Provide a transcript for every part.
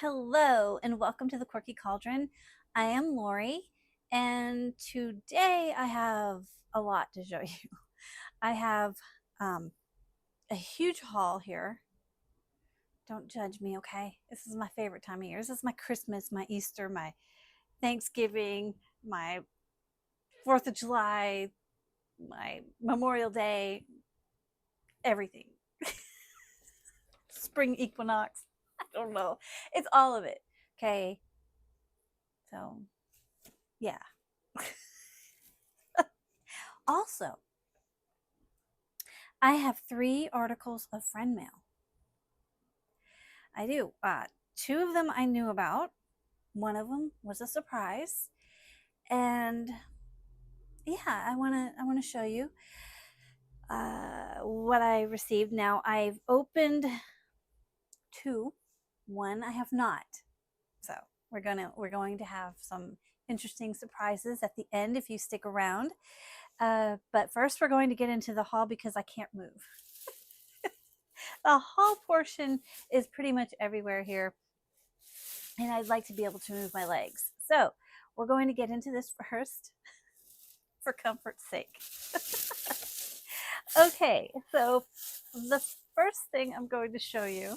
Hello and welcome to the Quirky Cauldron. I am Lori, and today I have a lot to show you. I have um, a huge haul here. Don't judge me, okay? This is my favorite time of year. This is my Christmas, my Easter, my Thanksgiving, my 4th of July, my Memorial Day, everything. Spring equinox. I don't know. It's all of it, okay? So, yeah. Also, I have 3 articles of friend mail. I do. Two of them I knew about. One of them was a surprise, and yeah, I wanna show you what I received. Now I've opened 2. One I have not. So we're going to have some interesting surprises at the end if you stick around. But first, we're going to get into the haul because I can't move. The haul portion is pretty much everywhere here, and I'd like to be able to move my legs. So we're going to get into this first for comfort's sake. Okay, so the first thing I'm going to show you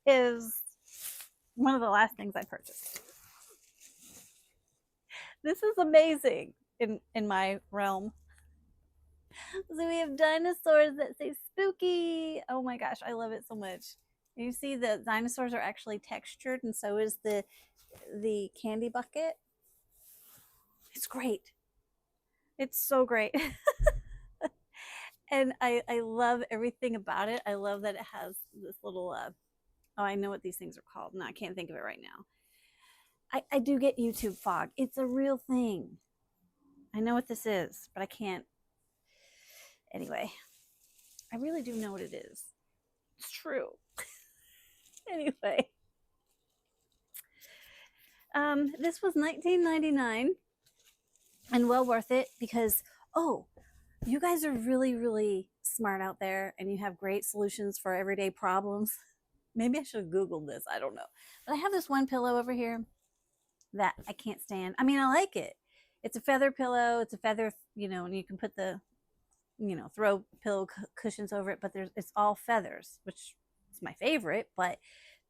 is one of the last things I purchased. This is amazing in my realm. So we have dinosaurs that say spooky. Oh my gosh, I love it so much. You see the dinosaurs are actually textured, and so is the candy bucket. It's great. It's so great. And I love everything about it. I love that it has this little oh, I know what these things are called. No, I can't think of it right now. I do get YouTube fog. It's a real thing. I know what this is, but I can't. Anyway, I really do know what it is. It's true. Anyway, this was $19.99 and well worth it because, oh, you guys are really, really smart out there and you have great solutions for everyday problems. Maybe I should have Googled this. I don't know. But I have this one pillow over here that I can't stand. I mean, I like it. It's a feather pillow. It's a feather, and you can put the, throw pillow cushions over it, but it's all feathers, which is my favorite. But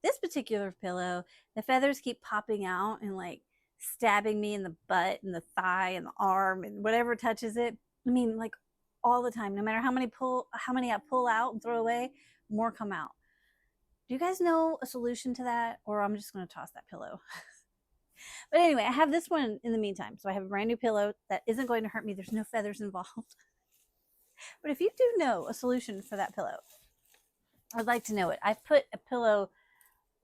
this particular pillow, the feathers keep popping out and like stabbing me in the butt and the thigh and the arm and whatever touches it. I mean, like all the time, no matter how many I pull out and throw away, more come out. Do you guys know a solution to that? Or I'm just going to toss that pillow. But anyway, I have this one in the meantime. So I have a brand new pillow that isn't going to hurt me. There's no feathers involved. But if you do know a solution for that pillow, I'd like to know it. I put a pillow,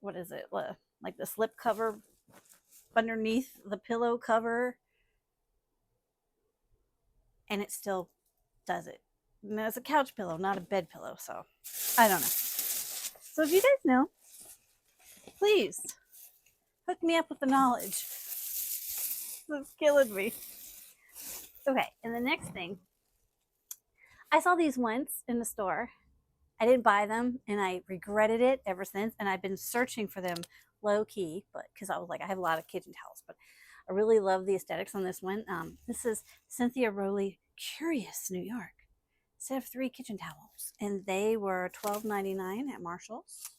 what is it? Like the slip cover underneath the pillow cover, and it still does it. And it's a couch pillow, not a bed pillow. So I don't know. So if you guys know, please hook me up with the knowledge. It's killing me. Okay, and the next thing, I saw these once in the store. I didn't buy them, and I regretted it ever since. And I've been searching for them low key, but because I was like, I have a lot of kitchen towels, but I really love the aesthetics on this one. This is Cynthia Rowley Curious New York. Set of 3 kitchen towels, and they were $12.99 at Marshall's.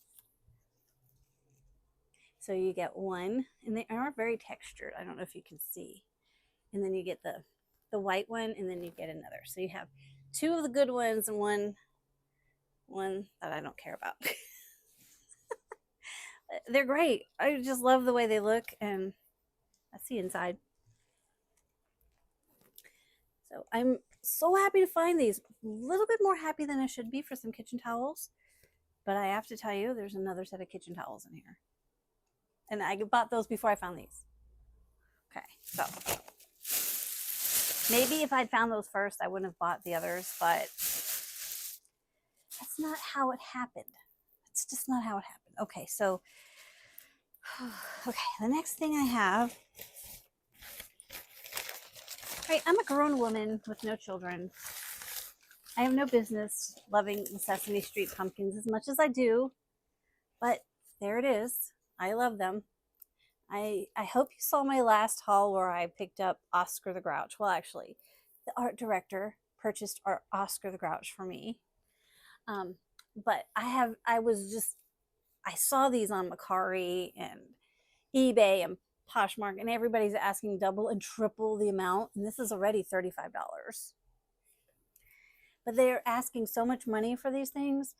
So you get one, and they are very textured. I don't know if you can see. And then you get the white one, and then you get another. So you have 2 of the good ones and one that I don't care about. They're great. I just love the way they look, and that's the inside. So I'm so happy to find these. A little bit more happy than I should be for some kitchen towels. But I have to tell you, there's another set of kitchen towels in here. And I bought those before I found these. Okay, so maybe if I'd found those first, I wouldn't have bought the others, but that's not how it happened. It's just not how it happened. Okay, so, okay, the next thing I have, right, I'm a grown woman with no children. I have no business loving the Sesame Street pumpkins as much as I do, but there it is. I love them. I hope you saw my last haul where I picked up Oscar the Grouch. Well, actually, the art director purchased our Oscar the Grouch for me. Um, but I saw these on Macari and eBay and Poshmark, and everybody's asking double and triple the amount, and this is already $35. But they're asking so much money for these things,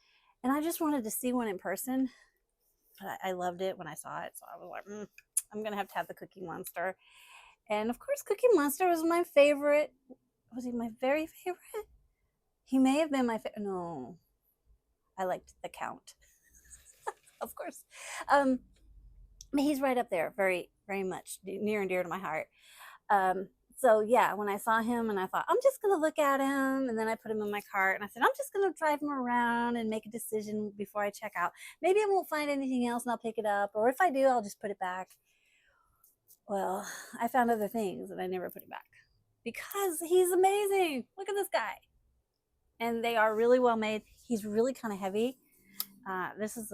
and I just wanted to see one in person. But I loved it when I saw it, so I was like, I'm gonna have the Cookie Monster. And of course, Cookie Monster was my favorite. Was he my very favorite? He may have been my favorite. No, I liked the Count, of course. He's right up there, very, very much near and dear to my heart. So yeah, when I saw him and I thought, I'm just going to look at him, and then I put him in my cart and I said, I'm just going to drive him around and make a decision before I check out. Maybe I won't find anything else and I'll pick it up, or if I do, I'll just put it back. Well, I found other things and I never put it back because he's amazing. Look at this guy. And they are really well made. He's really kind of heavy. This is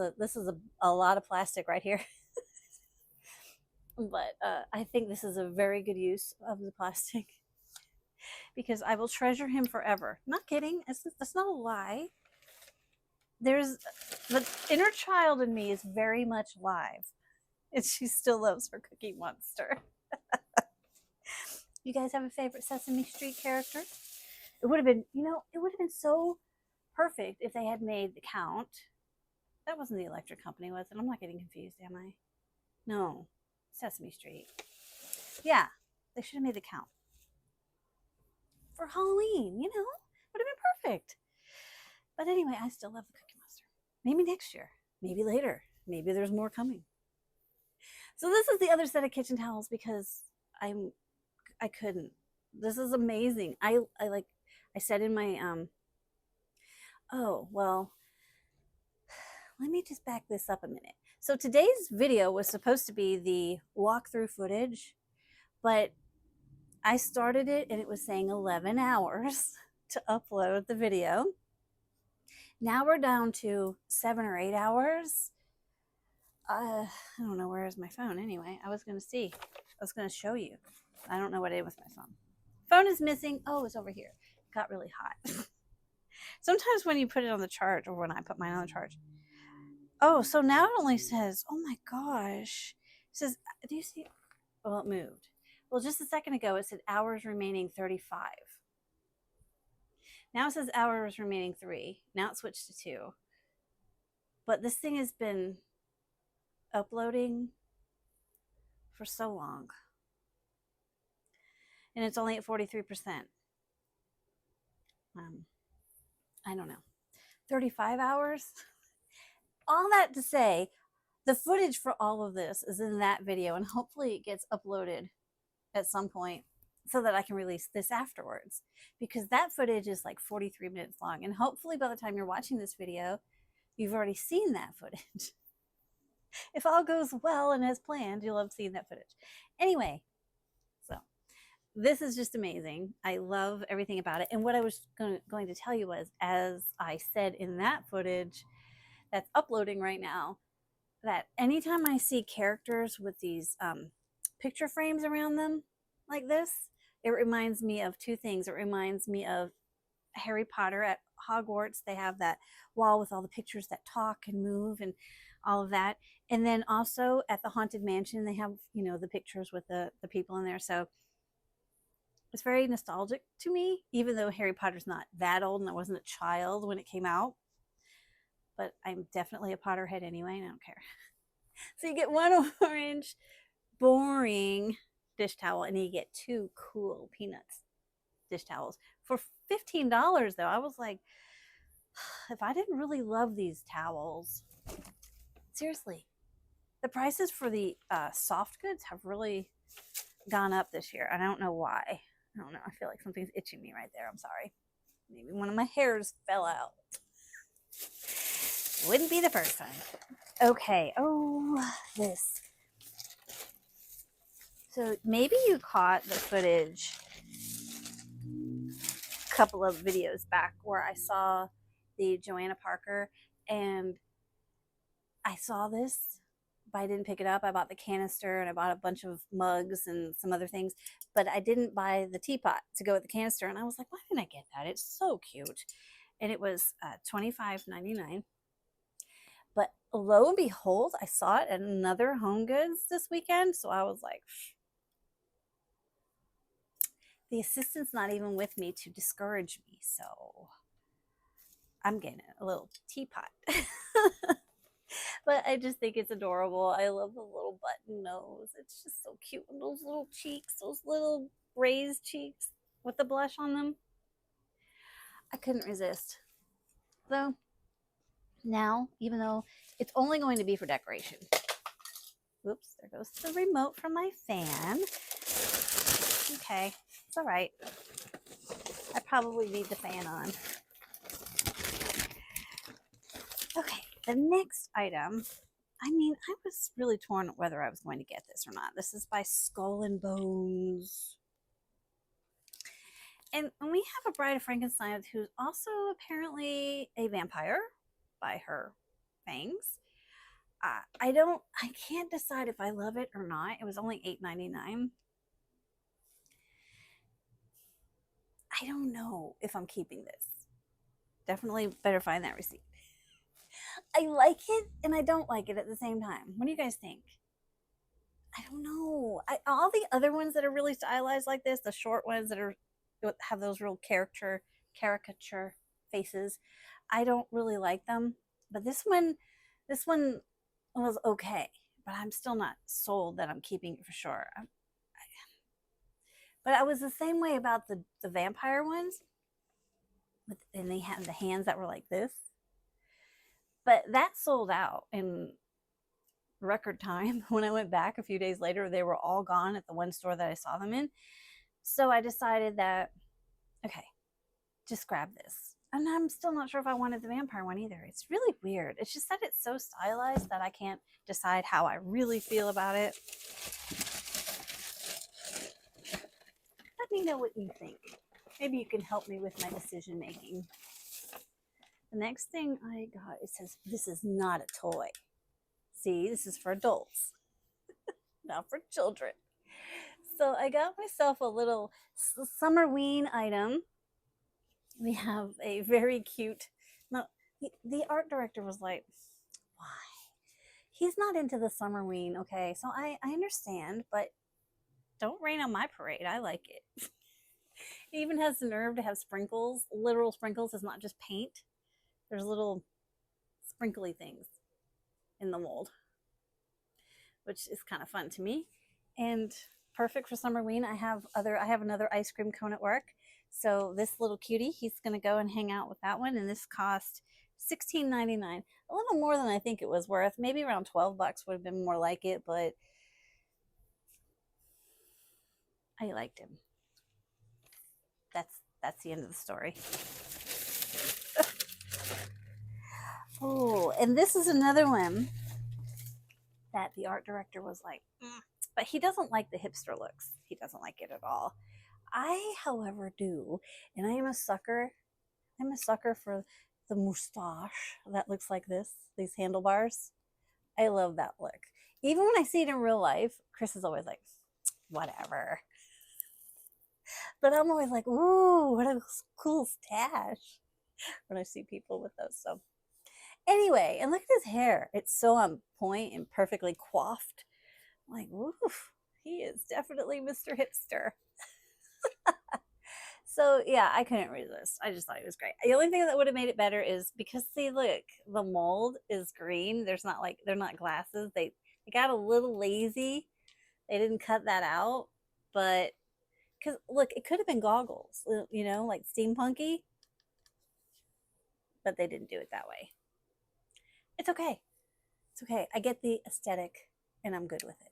a lot of plastic right here. But I think this is a very good use of the plastic because I will treasure him forever. Not kidding. That's not a lie. There's the inner child in me is very much live, and she still loves her Cookie Monster. You guys have a favorite Sesame Street character? It would have been, it would have been so perfect if they had made the Count. That wasn't the electric company, was it? I'm not getting confused, am I? No. Sesame Street. Yeah, they should have made the Count for Halloween. Would have been perfect. But anyway, I still love the Cookie Monster. Maybe next year, maybe later, maybe there's more coming. So this is the other set of kitchen towels because I couldn't. This is amazing. I said in my oh well, let me just back this up a minute. So today's video was supposed to be the walkthrough footage, but I started it and it was saying 11 hours to upload the video. Now we're down to 7 or 8 hours. I don't know, where is my phone anyway? I was going to show you. I don't know what I did with my phone. Phone is missing. Oh, it's over here. It got really hot. Sometimes when you put it on the charge, or when I put mine on the charge. Oh, so now it only says, oh my gosh. It says, do you see? Well, it moved. Well, just a second ago, it said hours remaining 35. Now it says hours remaining 3. Now it switched to 2. But this thing has been uploading for so long. And it's only at 43%. I don't know. 35 hours? All that to say, the footage for all of this is in that video, and hopefully it gets uploaded at some point so that I can release this afterwards, because that footage is like 43 minutes long, and hopefully by the time you're watching this video, you've already seen that footage. If all goes well and as planned, you'll have seen that footage. Anyway, so this is just amazing. I love everything about it. And what I was going to tell you was, as I said in that footage that's uploading right now, that anytime I see characters with these picture frames around them like this, it reminds me of two things. It reminds me of Harry Potter at Hogwarts. They have that wall with all the pictures that talk and move and all of that. And then also at the Haunted Mansion, they have, the pictures with the people in there. So it's very nostalgic to me, even though Harry Potter's not that old and I wasn't a child when it came out. But I'm definitely a Potterhead anyway, and I don't care. So you get one orange, boring dish towel, and you get 2 cool Peanuts dish towels for $15, though. I was like, if I didn't really love these towels, seriously, the prices for the soft goods have really gone up this year. I don't know why. I don't know. I feel like something's itching me right there. I'm sorry. Maybe one of my hairs fell out. Wouldn't be the first time. Okay. Oh, this. So maybe you caught the footage a couple of videos back where I saw the Joanna Parker, and I saw this but I didn't pick it up. I bought the canister and I bought a bunch of mugs and some other things, but I didn't buy the teapot to go with the canister. And I was like, why didn't I get that? It's so cute. And it was $25.99. But lo and behold, I saw it at another HomeGoods this weekend. So I was like, the assistant's not even with me to discourage me. So I'm getting a little teapot. But I just think it's adorable. I love the little button nose. It's just so cute. And those little cheeks, those little raised cheeks with the blush on them. I couldn't resist. So now, even though it's only going to be for decoration. Oops, there goes the remote from my fan. Okay, it's all right. I probably need the fan on. Okay, the next item, I mean, I was really torn whether I was going to get this or not. This is by Skull and Bones. And we have a Bride of Frankenstein who's also apparently a vampire by her fangs. I can't decide if I love it or not. It was only $8.99. I don't know if I'm keeping this. Definitely better find that receipt. I like it and I don't like it at the same time. What do you guys think? I don't know. All the other ones that are really stylized like this, the short ones that have those real caricature faces, I don't really like them. But this one was okay. But I'm still not sold that I'm keeping it for sure. But I was the same way about the vampire ones. And they had the hands that were like this. But that sold out in record time. When I went back a few days later, they were all gone at the one store that I saw them in. So I decided that, okay, just grab this. And I'm still not sure if I wanted the vampire one either. It's really weird. It's just that it's so stylized that I can't decide how I really feel about it. Let me know what you think. Maybe you can help me with my decision making. The next thing I got, it says, this is not a toy. See, this is for adults, not for children. So I got myself a little Summerween item. We have a very cute, no, the art director was like, why? He's not into the Summerween, okay? So I understand, but don't rain on my parade. I like it. It even has the nerve to have sprinkles, literal sprinkles. It's not just paint. There's little sprinkly things in the mold, which is kind of fun to me and perfect for Summerween. I have another ice cream cone at work. So this little cutie, he's going to go and hang out with that one. And this cost $16.99, a little more than I think it was worth. Maybe around $12 would have been more like it, but I liked him. That's the end of the story. Oh, and this is another one that the art director was like, but he doesn't like the hipster looks. He doesn't like it at all. I, however, do, and I am a sucker. I'm a sucker for the moustache that looks like this, these handlebars. I love that look. Even when I see it in real life, Chris is always like, whatever. But I'm always like, ooh, what a cool stash when I see people with those. So anyway, and look at his hair. It's so on point and perfectly coiffed. I'm like, oof, he is definitely Mr. Hipster. So yeah, I couldn't resist. I just thought it was great. The only thing that would have made it better is because, see, look, the mold is green. They're not glasses. They got a little lazy. They didn't cut that out, but because look, it could have been goggles, you know, like steampunky, but they didn't do it that way. It's okay. It's okay. I get the aesthetic and I'm good with it.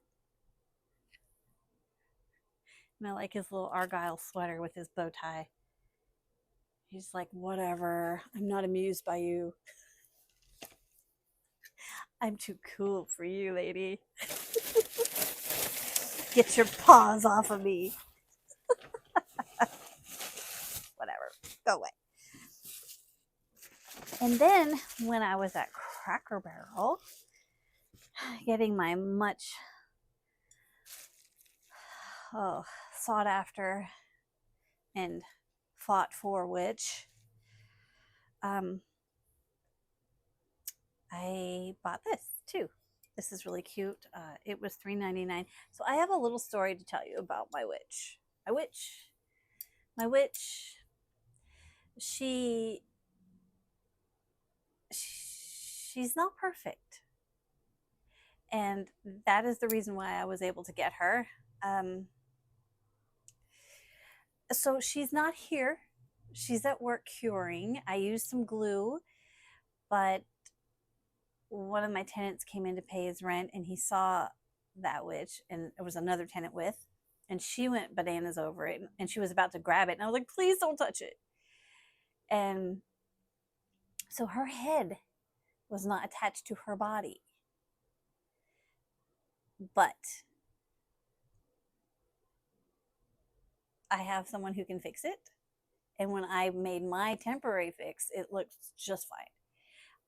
And I like his little Argyle sweater with his bow tie. He's like, whatever. I'm not amused by you. I'm too cool for you, lady. Get your paws off of me. Whatever. Go away. And then when I was at Cracker Barrel, getting my much sought after and fought for witch, I bought this too. This is really cute. It was $3.99. So I have a little story to tell you about my witch. My witch. She's not perfect, and that is the reason why I was able to get her. So she's not here. She's at work curing. I used some glue, but one of my tenants came in to pay his rent, and he saw that witch, and there was another tenant with, and she went bananas over it, and she was about to grab it, and I was like, please don't touch it. And so her head was not attached to her body, but I have someone who can fix it, and when I made my temporary fix, it looks just fine.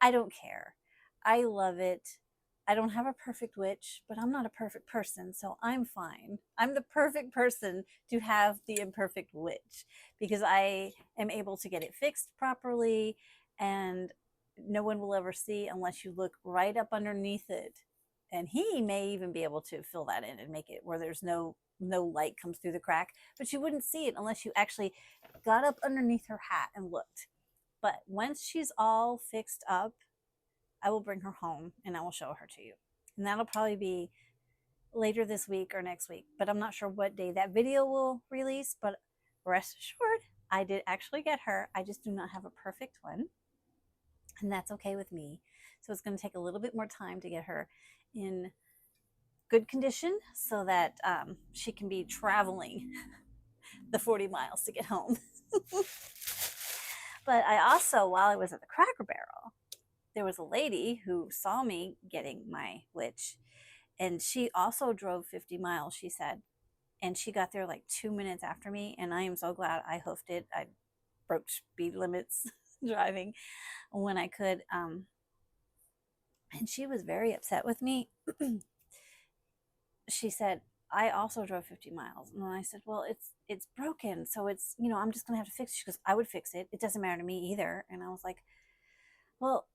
I don't care. I love it. I don't have a perfect witch, but I'm not a perfect person, so I'm fine. I'm the perfect person to have the imperfect witch because I am able to get it fixed properly, and no one will ever see unless you look right up underneath it. And he may even be able to fill that in and make it where there's no light comes through the crack, but you wouldn't see it unless you actually got up underneath her hat and looked. But once she's all fixed up, I will bring her home and I will show her to you. And that'll probably be later this week or next week, but I'm not sure what day that video will release. But rest assured, I did actually get her. I just do not have a perfect one, and that's okay with me. So it's going to take a little bit more time to get her in good condition so that she can be traveling the 40 miles to get home. But I also, while I was at the Cracker Barrel, there was a lady who saw me getting my witch, and she also drove 50 miles, she said, and she got there like 2 minutes after me, and I am so glad I hoofed it. I broke speed limits driving when I could, and she was very upset with me. She said, I also drove 50 miles. And I said, well, it's broken, so it's, I'm just gonna have to fix it. She goes, I would fix it. It doesn't matter to me either. And I was like, well,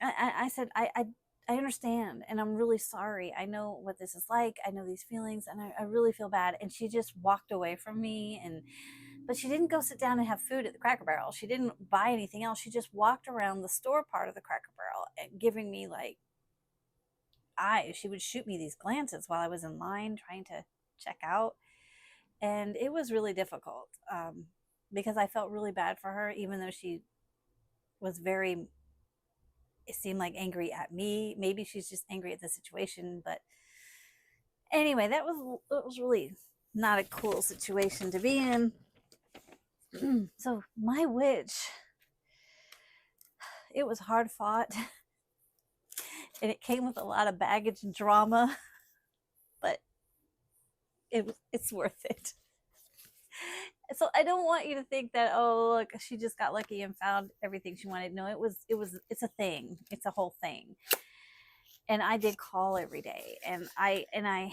I said, I understand, and I'm really sorry. I know what this is like. I know these feelings, and I really feel bad. And she just walked away from me, but she didn't go sit down and have food at the Cracker Barrel. She didn't buy anything else. She just walked around the store part of the Cracker Barrel and giving me like eyes. She would shoot me these glances while I was in line trying to check out. And it was really difficult because I felt really bad for her, even though she was it seemed like angry at me. Maybe she's just angry at the situation. But anyway, it was really not a cool situation to be in. So my witch, it was hard fought, and it came with a lot of baggage and drama, but it's worth it. So I don't want you to think that, oh, look, she just got lucky and found everything she wanted. No, it's a thing. It's a whole thing. And I did call every day, and anyway,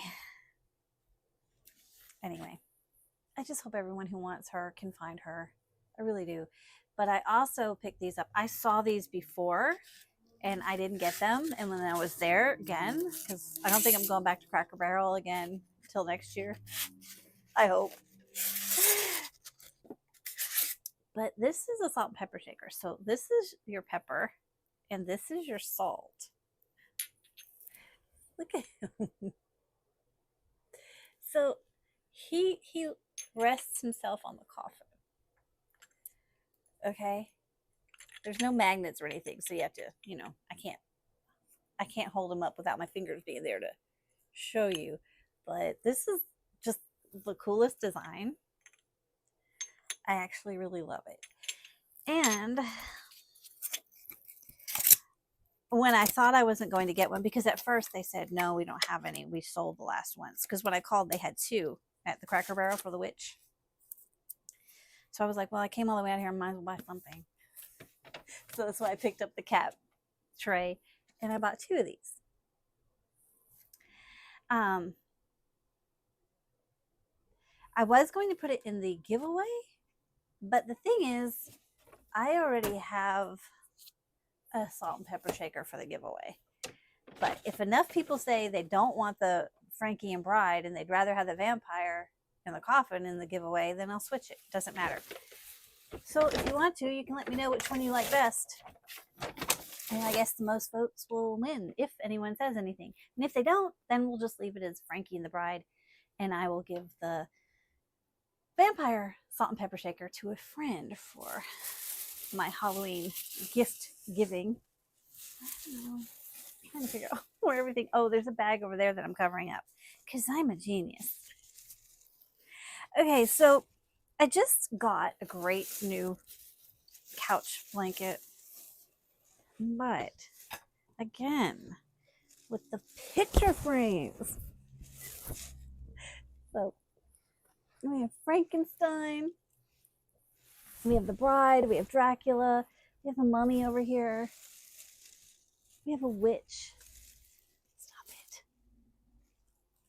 I just hope everyone who wants her can find her. I really do. But I also picked these up. I saw these before, and I didn't get them. And when I was there again, because I don't think I'm going back to Cracker Barrel again until next year. I hope. But this is a salt and pepper shaker. So this is your pepper, and this is your salt. Look at him. So he rests himself on the coffin. Okay? There's no magnets or anything, so you have to, I can't hold him up without my fingers being there to show you. But this is just the coolest design. I actually really love it. And when I thought I wasn't going to get one, because at first they said, no, we don't have any. We sold the last ones. Because when I called, they had 2 at the Cracker Barrel for the witch. So I was like, well, I came all the way out here. I might as well buy something. So that's why I picked up the cat tray. and I bought 2 of these. I was going to put it in the giveaway, but the thing is, I already have a salt and pepper shaker for the giveaway. But if enough people say they don't want the Frankie and Bride and they'd rather have the vampire and the coffin in the giveaway, then I'll switch it. Doesn't matter. So if you want to, you can let me know which one you like best. And I guess the most votes will win if anyone says anything. And if they don't, then we'll just leave it as Frankie and the Bride. And I will give the vampire salt and pepper shaker to a friend for my Halloween gift giving. I don't know. I'm trying to figure out where everything. Oh, there's a bag over there that I'm covering up because I'm a genius. Okay, so I just got a great new couch blanket, but again, with the picture frames. So we have Frankenstein, we have the Bride, we have Dracula, we have the mummy over here, we have a witch. Stop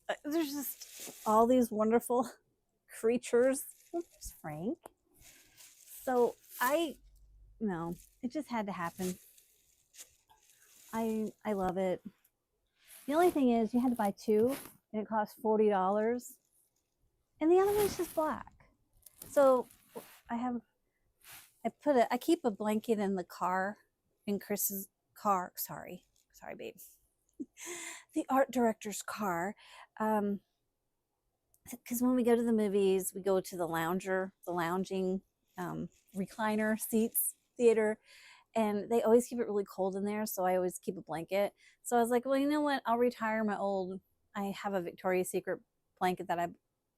it. There's just all these wonderful creatures. Oops, Frank. So no, it just had to happen. I love it. The only thing is you had to buy 2 and it cost $40. And the other one's just black. So I keep a blanket in the car, in Chris's car. Sorry, babe. The art director's car. Because when we go to the movies, we go to the lounging recliner seats theater, and they always keep it really cold in there, so I always keep a blanket. So I was like, well, you know what? I'll retire my old, I have a Victoria's Secret blanket that I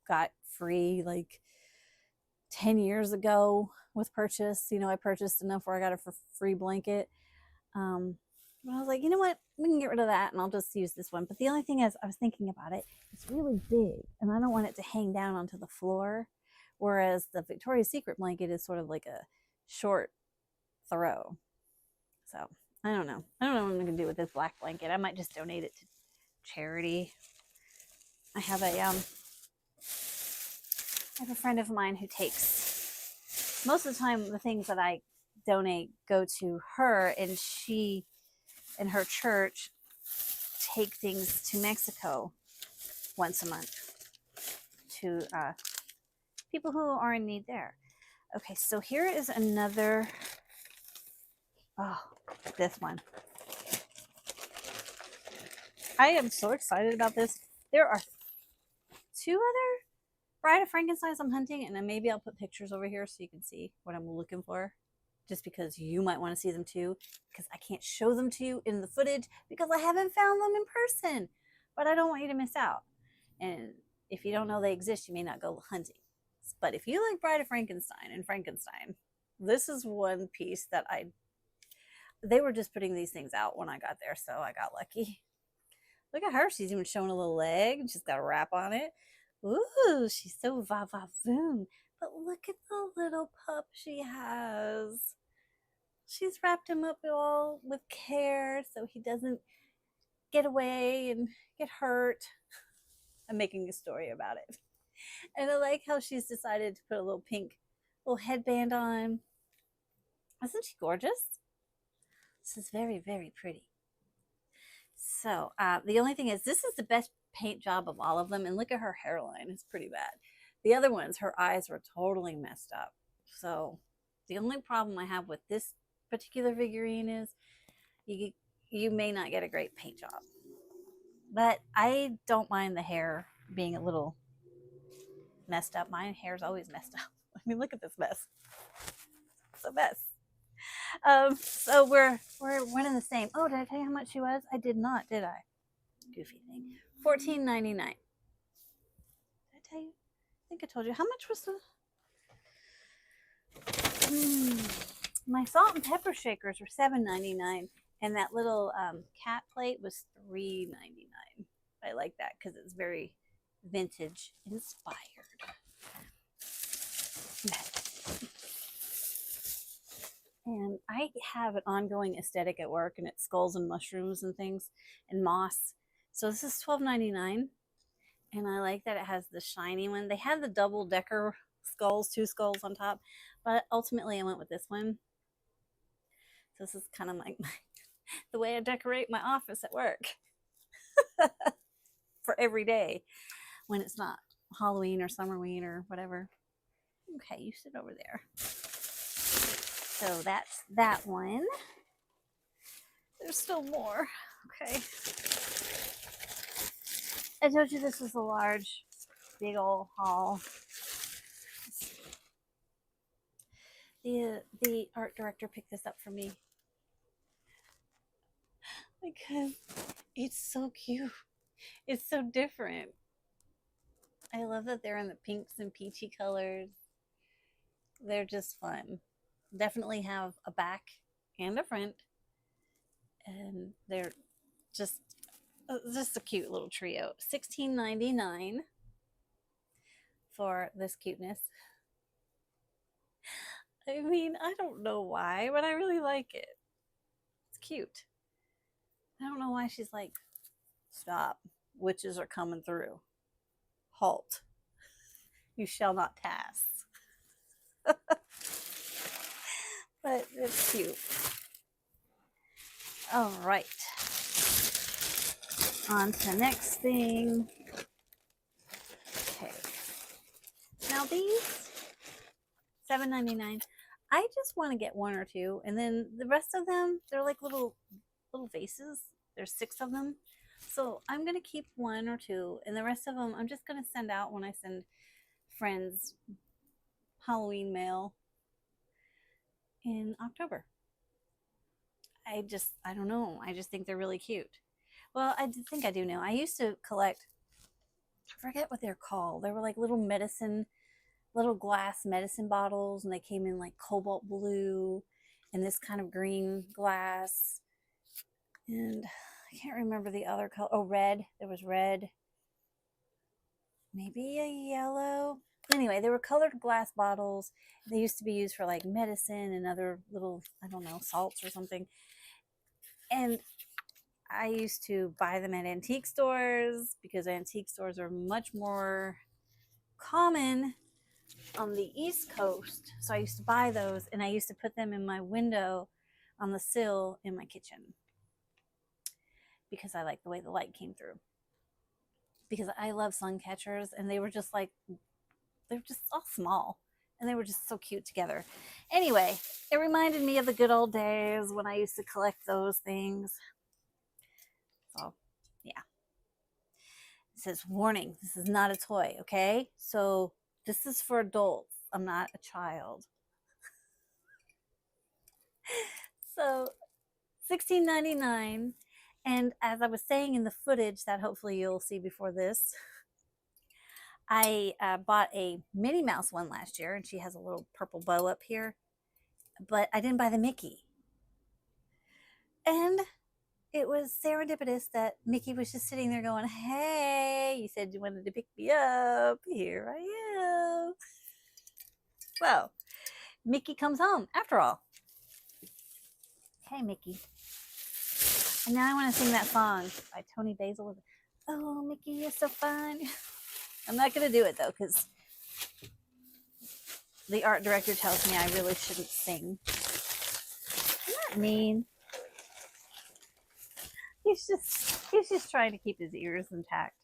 got free like 10 years ago with purchase. You know, I purchased enough where I got a free blanket. But I was like, you know what? We can get rid of that and I'll just use this one. But the only thing is, I was thinking about it, it's really big and I don't want it to hang down onto the floor. Whereas the Victoria's Secret blanket is sort of like a short throw. So I don't know. I don't know what I'm going to do with this black blanket. I might just donate it to charity. I have a friend of mine who takes, most of the time the things that I donate go to her, and she and her church take things to Mexico once a month to people who are in need there. Okay, so here is another, oh, this one. I am so excited about this. There are 2 other Bride of Frankensteins I'm hunting, and then maybe I'll put pictures over here so you can see what I'm looking for, just because you might want to see them too, because I can't show them to you in the footage because I haven't found them in person, but I don't want you to miss out. And if you don't know they exist, you may not go hunting. But if you like Bride of Frankenstein and Frankenstein, this is one piece that they were just putting these things out when I got there, so I got lucky. Look at her. She's even showing a little leg, and she's got a wrap on it. Ooh, she's so va-va-voom. But look at the little pup she has. She's wrapped him up all with care so he doesn't get away and get hurt. I'm making a story about it. And I like how she's decided to put a little pink little headband on. Isn't she gorgeous? This is very, very pretty. So the only thing is, this is the best paint job of all of them. And look at her hairline. It's pretty bad. The other ones, her eyes were totally messed up. So the only problem I have with this particular figurine is you may not get a great paint job. But I don't mind the hair being a little messed up. My hair's always messed up. I mean, look at this mess. It's a mess. So we're one and the same. Oh, did I tell you how much she was? I did not, did I? Goofy thing. $14.99. Did I tell you? I think I told you. How much was the my salt and pepper shakers were $7.99, and that little cat plate was $3.99. I like that because it's very vintage inspired. And I have an ongoing aesthetic at work, and it's skulls and mushrooms and things and moss. So this is $12.99, and I like that it has the shiny one. They had the double decker skulls, two skulls on top, but ultimately I went with this one. So this is kind of like the way I decorate my office at work for every day when it's not Halloween or Summerween or whatever. Okay, you sit over there. So that's that one. There's still more. Okay. I told you this was a large, big old haul. The art director picked this up for me because it's so cute. It's so different. I love that they're in the pinks and peachy colors. They're just fun. Definitely have a back and a front, and they're just a cute little trio. $16.99 for this cuteness. I mean, I don't know why, but I really like it. It's cute. I don't know why she's like, stop. Witches are coming through. Halt. You shall not pass. But it's cute. All right. On to the next thing. Okay. Now these, $7.99. I just want to get one or two, and then the rest of them, they're like little vases. There's 6 of them. So I'm going to keep 1 or 2, and the rest of them I'm just going to send out when I send friends Halloween mail in October. I don't know. I just think they're really cute. Well, I think I do know. I used to collect, I forget what they're called. They were like little glass medicine bottles, and they came in like cobalt blue and this kind of green glass. And I can't remember the other color. Oh, red. There was red. Maybe a yellow. Anyway, they were colored glass bottles. They used to be used for like medicine and other little, I don't know, salts or something. And I used to buy them at antique stores because antique stores are much more common on the East Coast. So I used to buy those, and I used to put them in my window on the sill in my kitchen because I like the way the light came through. Because I love sun catchers, and they were just like, they were just all small, and they were just so cute together. Anyway, it reminded me of the good old days when I used to collect those things. So, yeah. It says, warning, this is not a toy, okay? So this is for adults. I'm not a child. So $16.99. And as I was saying in the footage that hopefully you'll see before this, I bought a Minnie Mouse one last year, and she has a little purple bow up here, but I didn't buy the Mickey. And it was serendipitous that Mickey was just sitting there going, hey, you said you wanted to pick me up. Here I am. Well, Mickey comes home after all. Hey, Mickey. And now I want to sing that song by Tony Basil. Oh, Mickey, you're so fun. I'm not going to do it, though, because the art director tells me I really shouldn't sing. I'm not mean. He's just trying to keep his ears intact.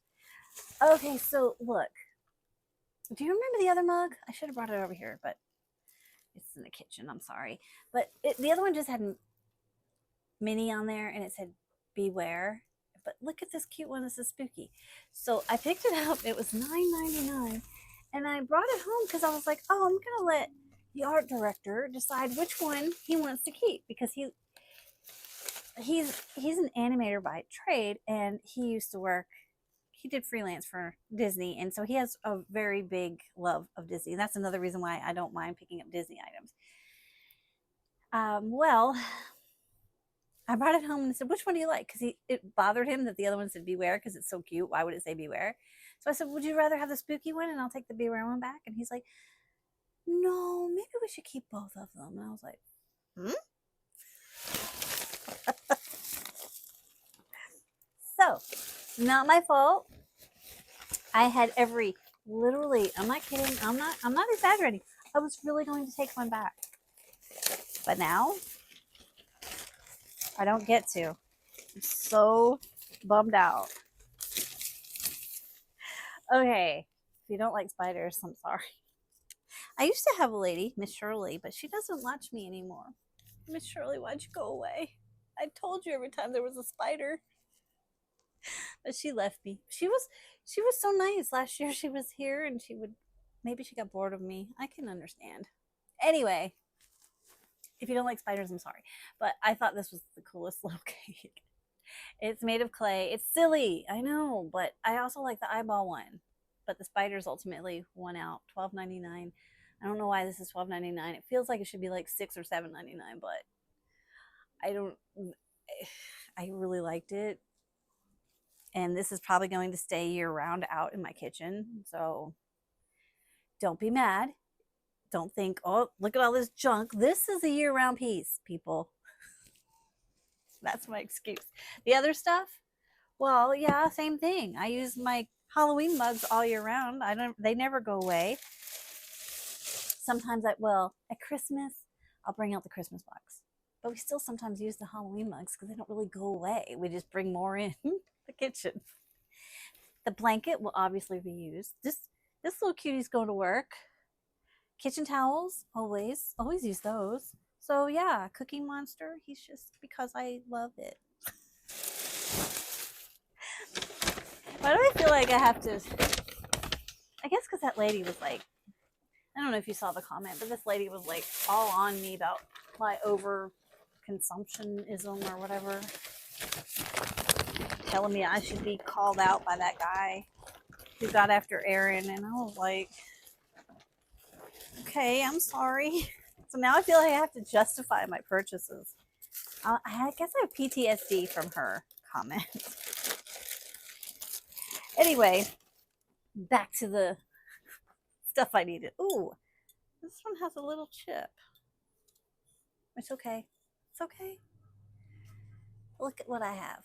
Okay, so look. Do you remember the other mug? I should have brought it over here, but it's in the kitchen. I'm sorry. But the other one just had Minnie on there, and it said beware. But look at this cute one. This is spooky. So I picked it up. It was $9.99, and I brought it home because I was like, oh, I'm going to let the art director decide which one he wants to keep, because he's an animator by trade, and he did freelance for Disney, and so he has a very big love of Disney. That's another reason why I don't mind picking up Disney items. Well, I brought it home and said, which one do you like? Because it bothered him that the other one said beware, because it's so cute. Why would it say beware? So I said, would you rather have the spooky one, and I'll take the beware one back? And he's like, no, maybe we should keep both of them. And I was like, Hmm? So, not my fault. I had literally, I'm not kidding. I'm not exaggerating. I was really going to take one back. But now I don't get to. I'm so bummed out. Okay. If you don't like spiders, I'm sorry. I used to have a lady, Miss Shirley, but she doesn't watch me anymore. Miss Shirley, why'd you go away? I told you every time there was a spider. But she left me. She was so nice. Last year she was here and maybe she got bored of me. I can understand. Anyway, if you don't like spiders, I'm sorry. But I thought this was the coolest little cake. It's made of clay. It's silly, I know, but I also like the eyeball one. But the spiders ultimately won out. $12.99. I don't know why this is $12.99. It feels like it should be like $6 or $7.99, but I really liked it. And this is probably going to stay year round out in my kitchen. So don't be mad. Don't think, oh, look at all this junk. This is a year round piece, people. That's my excuse. The other stuff, well, yeah, same thing. I use my Halloween mugs all year round. They never go away. Sometimes at Christmas, I'll bring out the Christmas mugs. But we still sometimes use the Halloween mugs because they don't really go away. We just bring more in the kitchen. The blanket will obviously be used. This little cutie's going to work. Kitchen towels, always use those. So yeah, Cookie Monster, he's just because I love it. Why do I feel like I have to? I guess because that lady was like, I don't know if you saw the comment, but this lady was like all on me about my over consumptionism or whatever, telling me I should be called out by that guy who got after Aaron, and I was like, okay, I'm sorry. So now I feel like I have to justify my purchases. I guess I have PTSD from her comment. Anyway, back to the stuff I needed. Ooh, this one has a little chip. It's okay. It's okay. Look at what I have.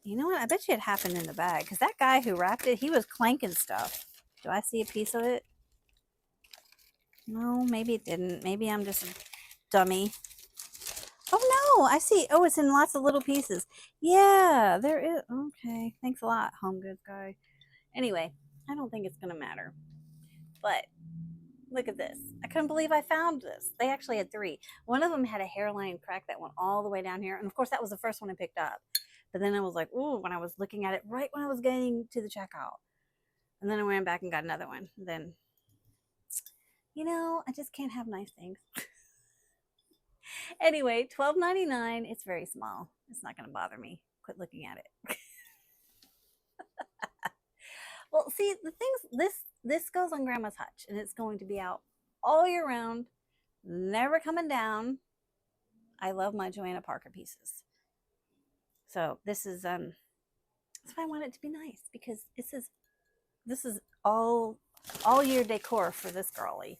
You know what? I bet you it happened in the bag because that guy who wrapped it, he was clanking stuff. Do I see a piece of it? No, maybe it didn't. Maybe I'm just a dummy. Oh no, I see. Oh, it's in lots of little pieces. Yeah, there is. Okay, thanks a lot, HomeGoods guy. Anyway, I don't think it's gonna matter. But look at this. I couldn't believe I found this. They actually had 3. One of them had a hairline crack that went all the way down here, and of course that was the first one I picked up. But then I was like, ooh, when I was looking at it right when I was getting to the checkout. And then I went back and got another one. Then, I just can't have nice things. Anyway, $12.99. It's very small. It's not going to bother me. Quit looking at it. Well, see, the things, this goes on Grandma's hutch, and it's going to be out all year round, never coming down. I love my Joanna Parker pieces. So this is that's why I want it to be nice, because this is all year decor for this girly.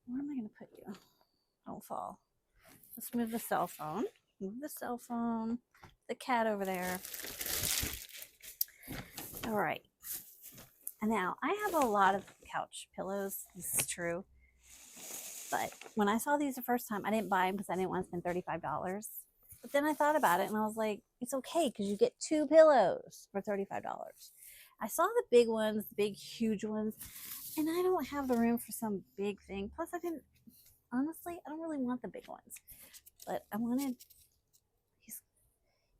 Where am I going to put you? Don't fall. Let's move the cell phone. Move the cell phone. The cat over there. All right. And now I have a lot of couch pillows. This is true. But when I saw these the first time, I didn't buy them because I didn't want to spend $35. But then I thought about it and I was like, it's okay because you get 2 pillows for $35. I saw the big ones, the big, huge ones, and I don't have the room for some big thing. Plus, honestly, I don't really want the big ones. But I wanted,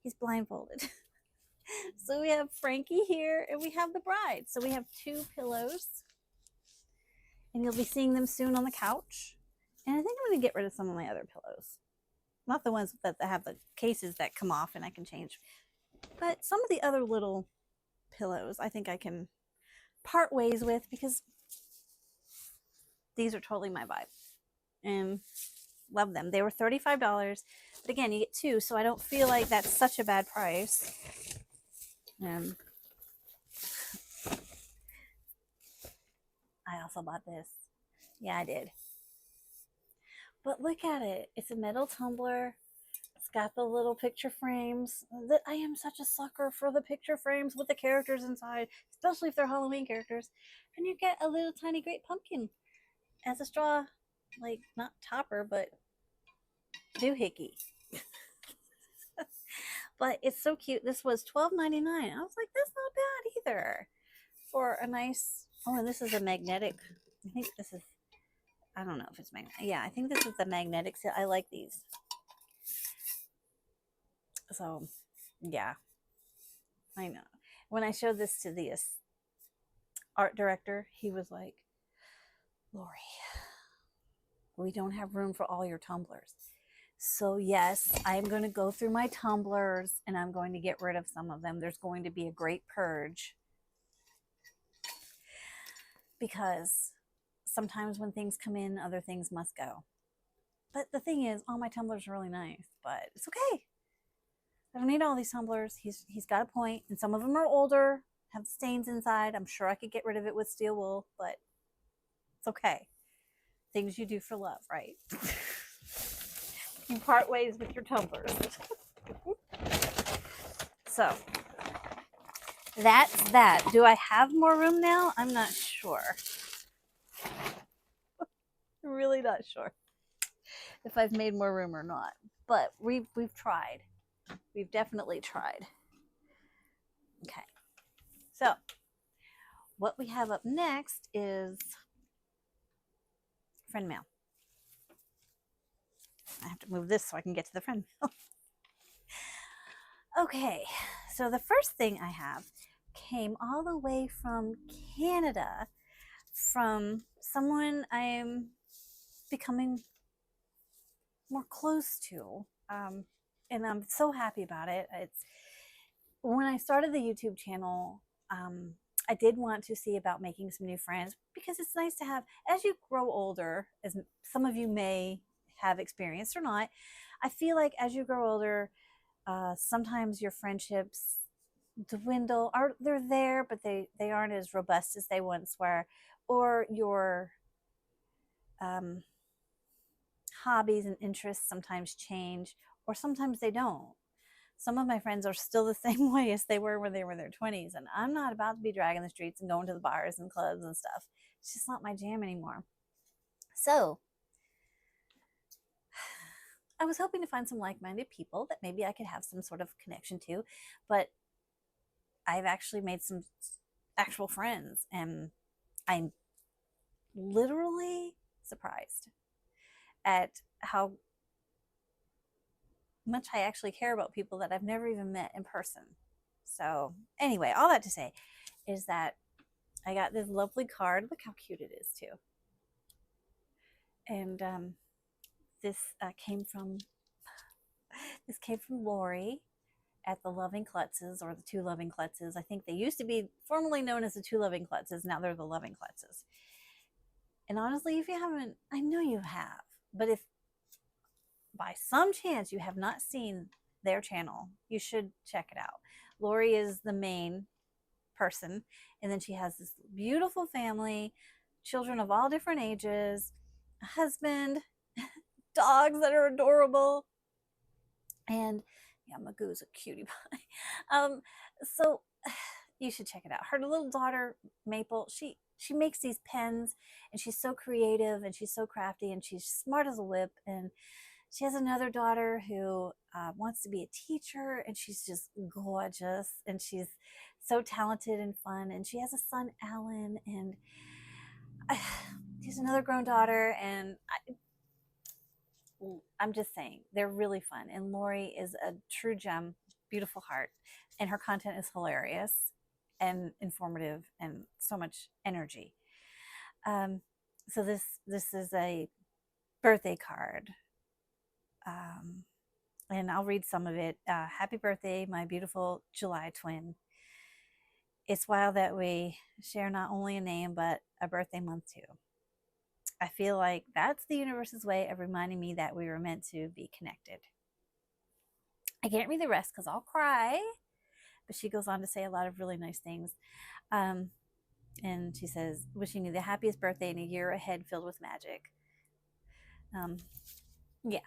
he's blindfolded. So we have Frankie here and we have the bride. So we have 2 pillows. And you'll be seeing them soon on the couch. And I think I'm going to get rid of some of my other pillows. Not the ones that have the cases that come off and I can change. But some of the other little pillows I think I can part ways with because these are totally my vibe. And love them. They were $35. But again, you get 2, so I don't feel like that's such a bad price. I also bought this. Yeah, I did. But look at it. It's a metal tumbler. It's got the little picture frames. That I am such a sucker for the picture frames with the characters inside, especially if they're Halloween characters. And you get a little tiny great pumpkin as a straw, like not topper, but doohickey. But it's so cute. This was $12.99. I was like, that's not bad either for a nice. Oh, and this is a magnetic. I think this is. I don't know if it's magnetic. Yeah, I think this is the magnetic. I like these. So, yeah, I know. When I showed this to the art director, he was like, Lori, we don't have room for all your tumblers. So yes, I'm going to go through my tumblers and I'm going to get rid of some of them. There's going to be a great purge because sometimes when things come in, other things must go. But the thing is, all my tumblers are really nice, but it's okay. I don't need all these tumblers. He's got a point, and some of them are older, have stains inside. I'm sure I could get rid of it with steel wool, but it's okay. Things you do for love, right? You part ways with your tumblers. So that's that. Do I have more room now? I'm not sure. I'm really not sure if I've made more room or not. But we've tried. We've definitely tried. Okay. So what we have up next is friend mail. I have to move this so I can get to the friend mail. Okay, so the first thing I have came all the way from Canada from someone I'm becoming more close to. And I'm so happy about it. It's when I started the YouTube channel, I did want to see about making some new friends because it's nice to have, as you grow older, as some of you may have experienced or not, I feel like as you grow older, sometimes your friendships dwindle, or they're there, but they aren't as robust as they once were, or your hobbies and interests sometimes change, or sometimes they don't. Some of my friends are still the same way as they were when they were in their 20s, and I'm not about to be dragging the streets and going to the bars and clubs and stuff. It's just not my jam anymore. So I was hoping to find some like-minded people that maybe I could have some sort of connection to, but I've actually made some actual friends, and I'm literally surprised at how much I actually care about people that I've never even met in person. So anyway, all that to say is that I got this lovely card. Look how cute it is too. And this came from Lori at the Loving Klutzes, or the Two Loving Klutzes. I think they used to be formerly known as the Two Loving Klutzes. Now they're the Loving Klutzes. And honestly, if you haven't, I know you have, but if by some chance you have not seen their channel, you should check it out. Lori is the main person, and then she has this beautiful family, children of all different ages, a husband, dogs that are adorable, and yeah, Magoo's a cutie pie. So you should check it out. Her little daughter Maple, she makes these pens, and she's so creative, and she's so crafty, and she's smart as a whip. And she has another daughter who wants to be a teacher, and she's just gorgeous, and she's so talented and fun. And she has a son, Alan, and she's another grown daughter. And I'm just saying, they're really fun. And Lori is a true gem, beautiful heart, and her content is hilarious and informative and so much energy. So this is a birthday card. And I'll read some of it. Happy birthday, my beautiful July twin. It's wild that we share not only a name, but a birthday month too. I feel like that's the universe's way of reminding me that we were meant to be connected. I can't read the rest because I'll cry, but she goes on to say a lot of really nice things. And she says, wishing you the happiest birthday and a year ahead filled with magic. Yeah.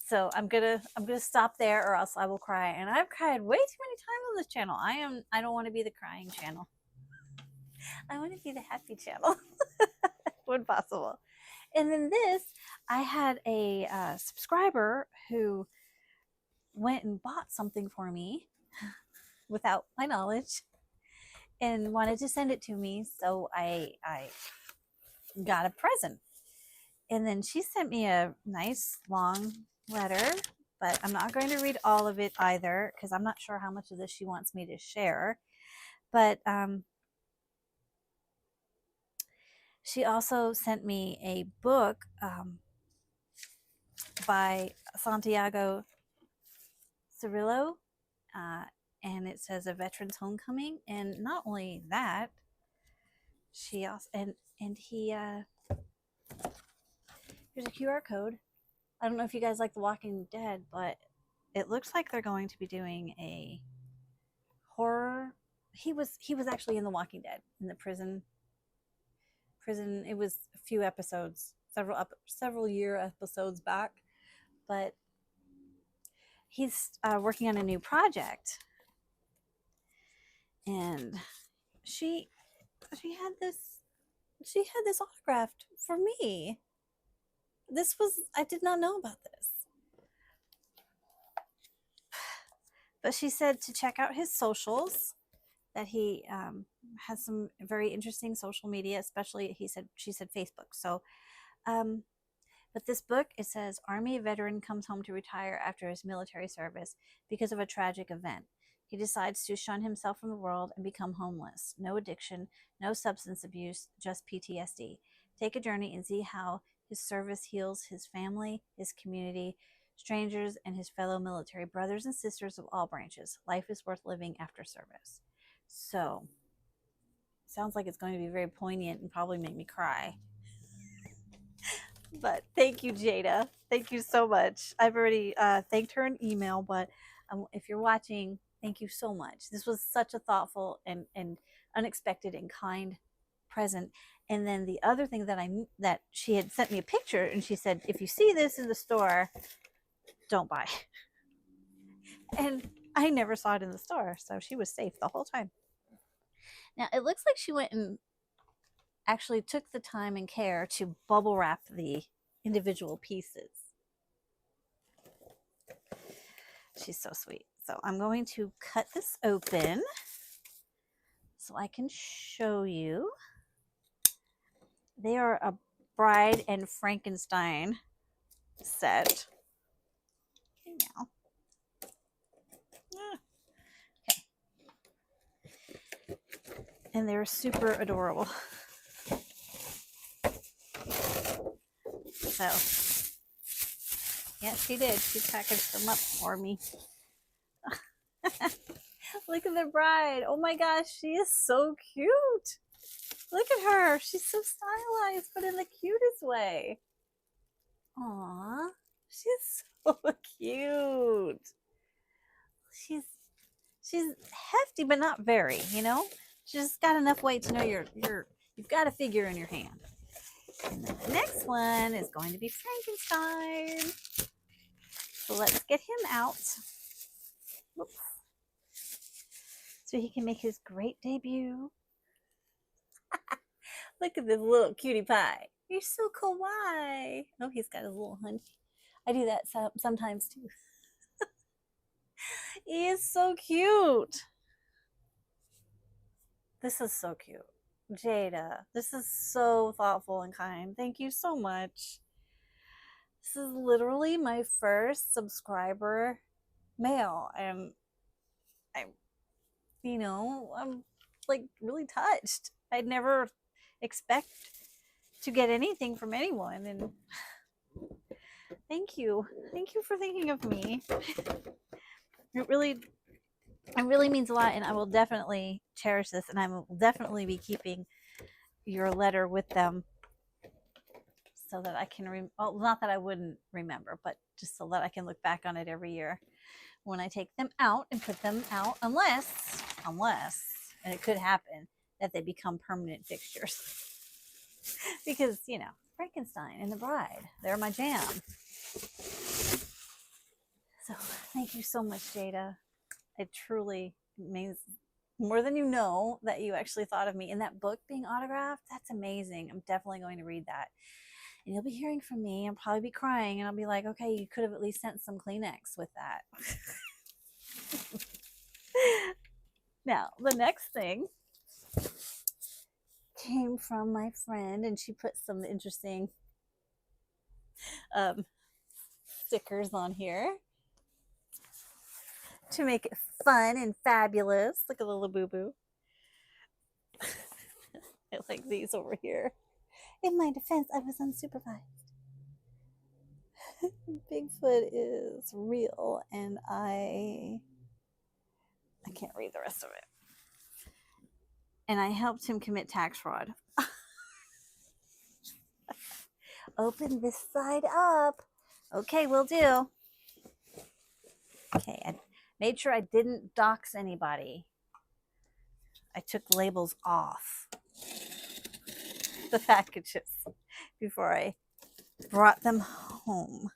So I'm gonna stop there, or else I will cry. And I've cried way too many times on this channel. I don't want to be the crying channel. I want to be the happy channel when possible. And then this, I had a subscriber who went and bought something for me without my knowledge and wanted to send it to me. So I got a present. And then she sent me a nice long letter, but I'm not going to read all of it either because I'm not sure how much of this she wants me to share. But she also sent me a book by Santiago Cirillo, and it says A Veteran's Homecoming. And not only that, she also and he here's a QR code. I don't know if you guys like The Walking Dead, but it looks like they're going to be doing a horror. He was actually in The Walking Dead in the prison. It was a few episodes, several year episodes back, but he's working on a new project, and she had this autographed for me. I did not know about this. But she said to check out his socials, that he has some very interesting social media, especially she said Facebook. So, but this book, it says Army veteran comes home to retire after his military service because of a tragic event. He decides to shun himself from the world and become homeless. No addiction, no substance abuse, just PTSD. Take a journey and see how his service heals his family, his community, strangers, and his fellow military brothers and sisters of all branches. Life is worth living after service. So, sounds like it's going to be very poignant and probably make me cry. But thank you, Jada. Thank you so much. I've already thanked her in email, but if you're watching, thank you so much. This was such a thoughtful and unexpected and kind present. And then the other thing that she had sent me a picture, and she said, if you see this in the store, don't buy. And I never saw it in the store, so she was safe the whole time. Now, it looks like she went and actually took the time and care to bubble wrap the individual pieces. She's so sweet. So I'm going to cut this open so I can show you. They are a Bride and Frankenstein set. Okay, now. Okay. And they're super adorable. So, yeah, she did. She packaged them up for me. Look at the bride. Oh my gosh, she is so cute. Look at her. She's so stylized, but in the cutest way. Aww, she's so cute. She's hefty, but not very, you know? She's got enough weight to know you've got a figure in your hand. And then the next one is going to be Frankenstein. So let's get him out. Whoops. So he can make his great debut. Look at this little cutie pie. You're so kawaii. Oh, he's got his little hunch. I do that sometimes too. He is so cute. This is so cute. Jada, this is so thoughtful and kind. Thank you so much. This is literally my first subscriber mail, and I'm like really touched. I'd never expect to get anything from anyone, and thank you for thinking of me. It really means a lot, and I will definitely cherish this, and I will definitely be keeping your letter with them so that I can well, not that I wouldn't remember, but just so that I can look back on it every year when I take them out and put them out, unless, and it could happen, that they become permanent fixtures. Because, Frankenstein and the Bride, they're my jam. So thank you so much, Jada. It truly means more than you know that you actually thought of me. And that book being autographed, that's amazing. I'm definitely going to read that. And you'll be hearing from me. I'll probably be crying and I'll be like, okay, you could have at least sent some Kleenex with that. Now, the next thing came from my friend, and she put some interesting stickers on here to make it fun and fabulous. Look at the little boo-boo. I like these over here. In my defense, I was unsupervised. Bigfoot is real, and I can't read the rest of it. And I helped him commit tax fraud. Open this side up. Okay, will do. Okay, I made sure I didn't dox anybody. I took labels off the packages before I brought them home.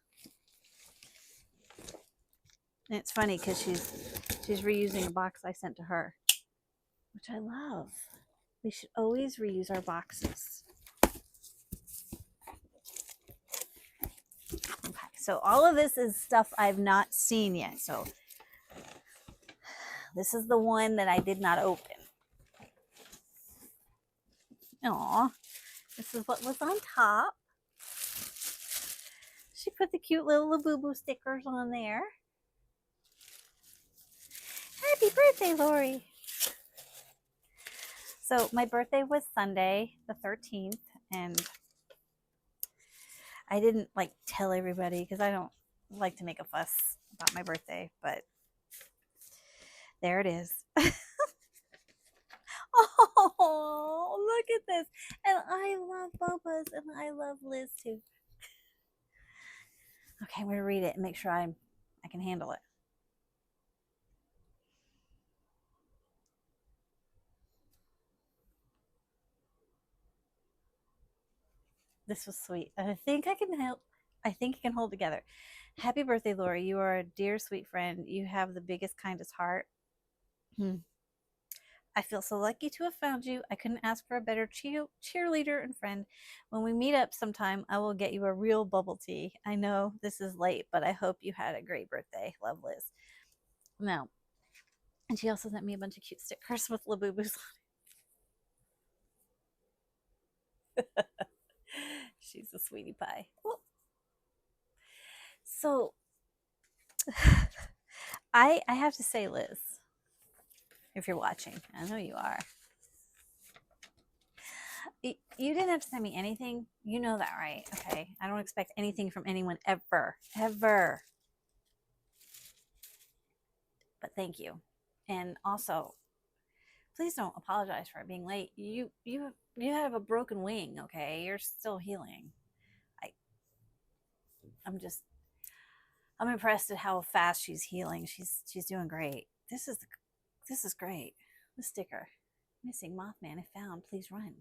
And it's funny because she's reusing a box I sent to her, which I love. We should always reuse our boxes. Okay, so all of this is stuff I've not seen yet. So this is the one that I did not open. Aw, this is what was on top. She put the cute little Labubu stickers on there. Happy birthday, Lori. So my birthday was Sunday, the 13th, and I didn't like tell everybody because I don't like to make a fuss about my birthday, but there it is. Oh, look at this. And I love Boba's and I love Liz too. Okay, I'm going to read it and make sure I can handle it. This was sweet. I think I can help. I think you can hold together. Happy birthday, Lori. You are a dear, sweet friend. You have the biggest, kindest heart. I feel so lucky to have found you. I couldn't ask for a better cheerleader and friend. When we meet up sometime, I will get you a real bubble tea. I know this is late, but I hope you had a great birthday. Love, Liz. No. And she also sent me a bunch of cute stickers with Labubus on it. She's a sweetie pie. Well, so I have to say, Liz, if you're watching, I know you are. You didn't have to send me anything. You know that, right? Okay. I don't expect anything from anyone ever. Ever. But thank you. And also, please don't apologize for it being late. You have a broken wing, okay? You're still healing. I'm impressed at how fast she's healing. She's doing great. This is great. The sticker. Missing Mothman if found, please run.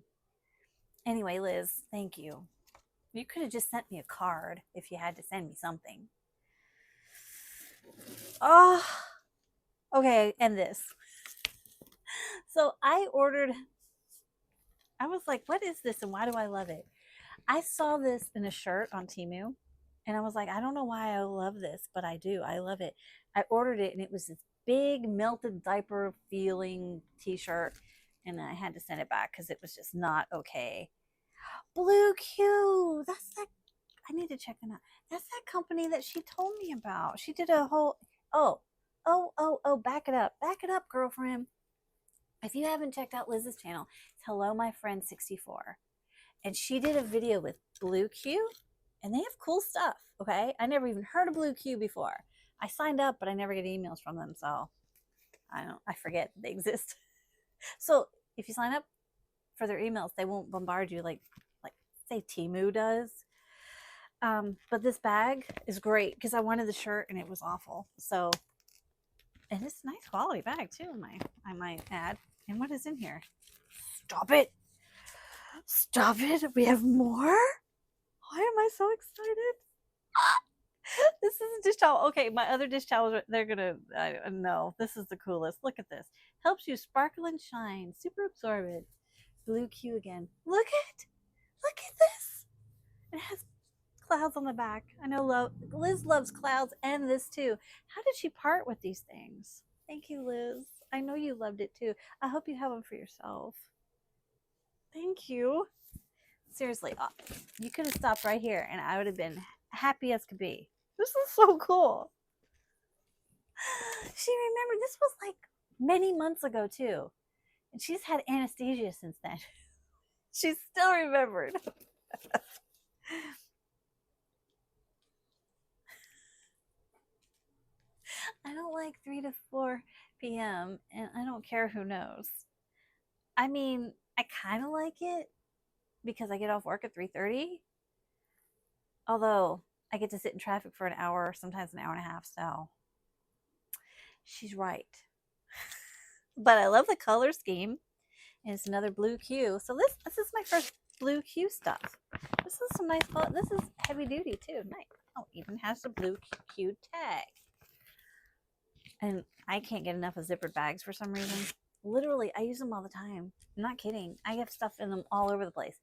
Anyway, Liz, thank you. You could have just sent me a card if you had to send me something. Oh, okay, and this. So I was like, what is this and why do I love it? I saw this in a shirt on Temu and I was like, I don't know why I love this, but I do. I love it. I ordered it and it was this big melted diaper feeling t-shirt and I had to send it back because it was just not okay. Blue Q. That's that. I need to check them out. That's that company that she told me about. She did a whole, back it up. Back it up, girlfriend. If you haven't checked out Liz's channel, it's Hello My Friend 64. And she did a video with Blue Q and they have cool stuff, okay? I never even heard of Blue Q before. I signed up, but I never get emails from them, so I forget they exist. So if you sign up for their emails, they won't bombard you like say Temu does. But this bag is great because I wanted the shirt and it was awful. So, and it's a nice quality bag too, I might add. And what is in here? Stop it. Stop it. We have more? Why am I so excited? This is a dish towel. Okay, my other dish towels, they're gonna, no, this is the coolest. Look at this. Helps you sparkle and shine. Super absorbent. Blue Q again. Look at this. It has clouds on the back. I know Liz loves clouds and this too. How did she part with these things? Thank you, Liz. I know you loved it too. I hope you have them for yourself. Thank you. Seriously, you could have stopped right here and I would have been happy as could be. This is so cool. She remembered this was like many months ago too. And she's had anesthesia since then. She still remembered. I don't like 3 to 4 p.m. and I don't care who knows. I mean, I kind of like it because I get off work at 3:30. Although I get to sit in traffic for an hour, sometimes an hour and a half, so she's right. But I love the color scheme. And it's another blue Q. So this is my first blue Q stuff. This is some nice color. This is heavy duty too. Nice. Oh, even has the blue Q tag. And I can't get enough of zippered bags for some reason. Literally, I use them all the time. I'm not kidding. I have stuff in them all over the place.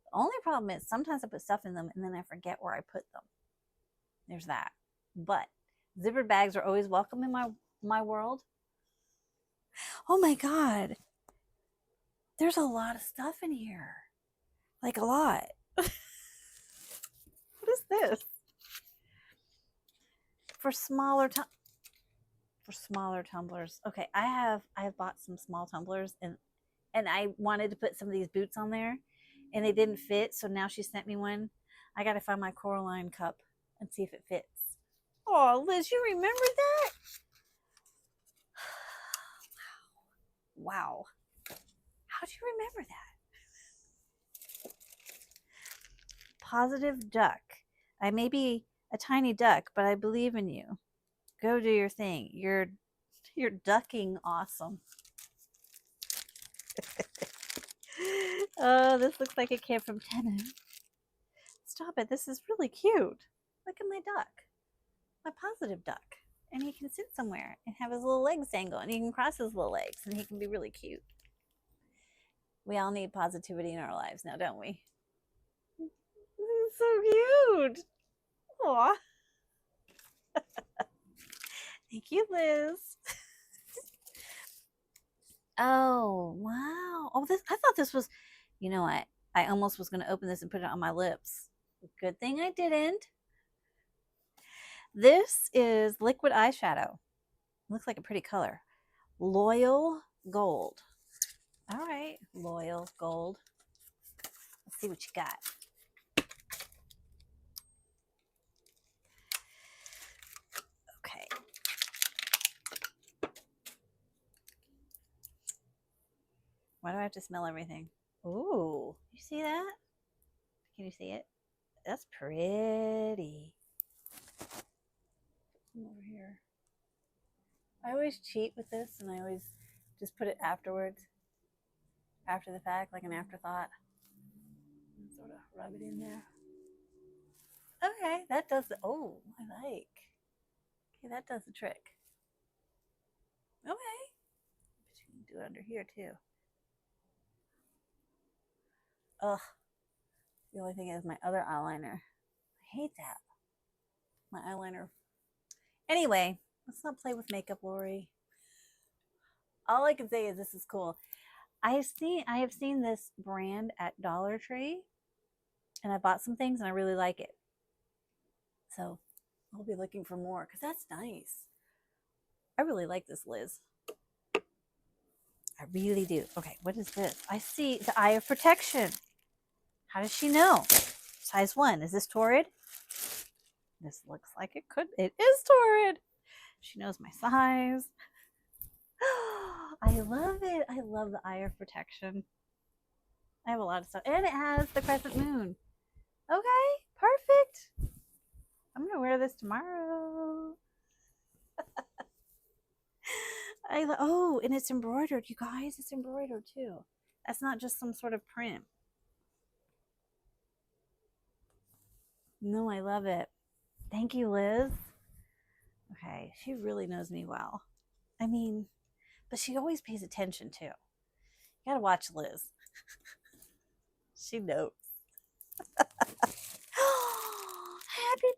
The only problem is sometimes I put stuff in them and then I forget where I put them. There's that. But zippered bags are always welcome in my world. Oh my God. There's a lot of stuff in here. Like a lot. What is this? For smaller tumblers. Okay, I have bought some small tumblers and I wanted to put some of these boots on there and they didn't fit, so now she sent me one. I got to find my Coraline cup and see if it fits. Oh, Liz, you remember that? Wow. How'd you remember that? Positive duck. I may be a tiny duck, but I believe in you. Go do your thing. You're ducking awesome. Oh, this looks like it came from Tenu. Stop it. This is really cute. Look at my duck. My positive duck. And he can sit somewhere and have his little legs dangle and he can cross his little legs and he can be really cute. We all need positivity in our lives now, don't we? This is so cute. Aw. Thank you, Liz. Oh, wow. Oh, I thought this was, you know what? I almost was going to open this and put it on my lips. Good thing I didn't. This is liquid eyeshadow. Looks like a pretty color. Loyal Gold. All right, Loyal Gold. Let's see what you got. Okay. Why do I have to smell everything? Ooh, you see that? Can you see it? That's pretty. Over here. I always cheat with this and I always just put it afterwards, after the fact, like an afterthought. And sort of rub it in there. Okay, that does the, oh, I like. Okay, that does the trick. Okay. But you can do it under here too. Ugh. The only thing is my other eyeliner. I hate that. My eyeliner. Anyway, let's not play with makeup, Lori. All I can say is this is cool. I have seen this brand at Dollar Tree and I bought some things and I really like it. So I'll be looking for more because that's nice. I really like this, Liz. I really do. Okay, what is this? I see the Eye of Protection. How does she know? Size 1. Is this Torrid? This looks like it could. It is Torrid. She knows my size. I love it. I love the Eye of Protection. I have a lot of stuff. And it has the crescent moon. Okay, perfect. I'm going to wear this tomorrow. Oh, and it's embroidered. You guys, it's embroidered too. That's not just some sort of print. No, I love it. Thank you, Liz. Okay, she really knows me well. I mean, but she always pays attention too. You gotta watch Liz. She knows. Happy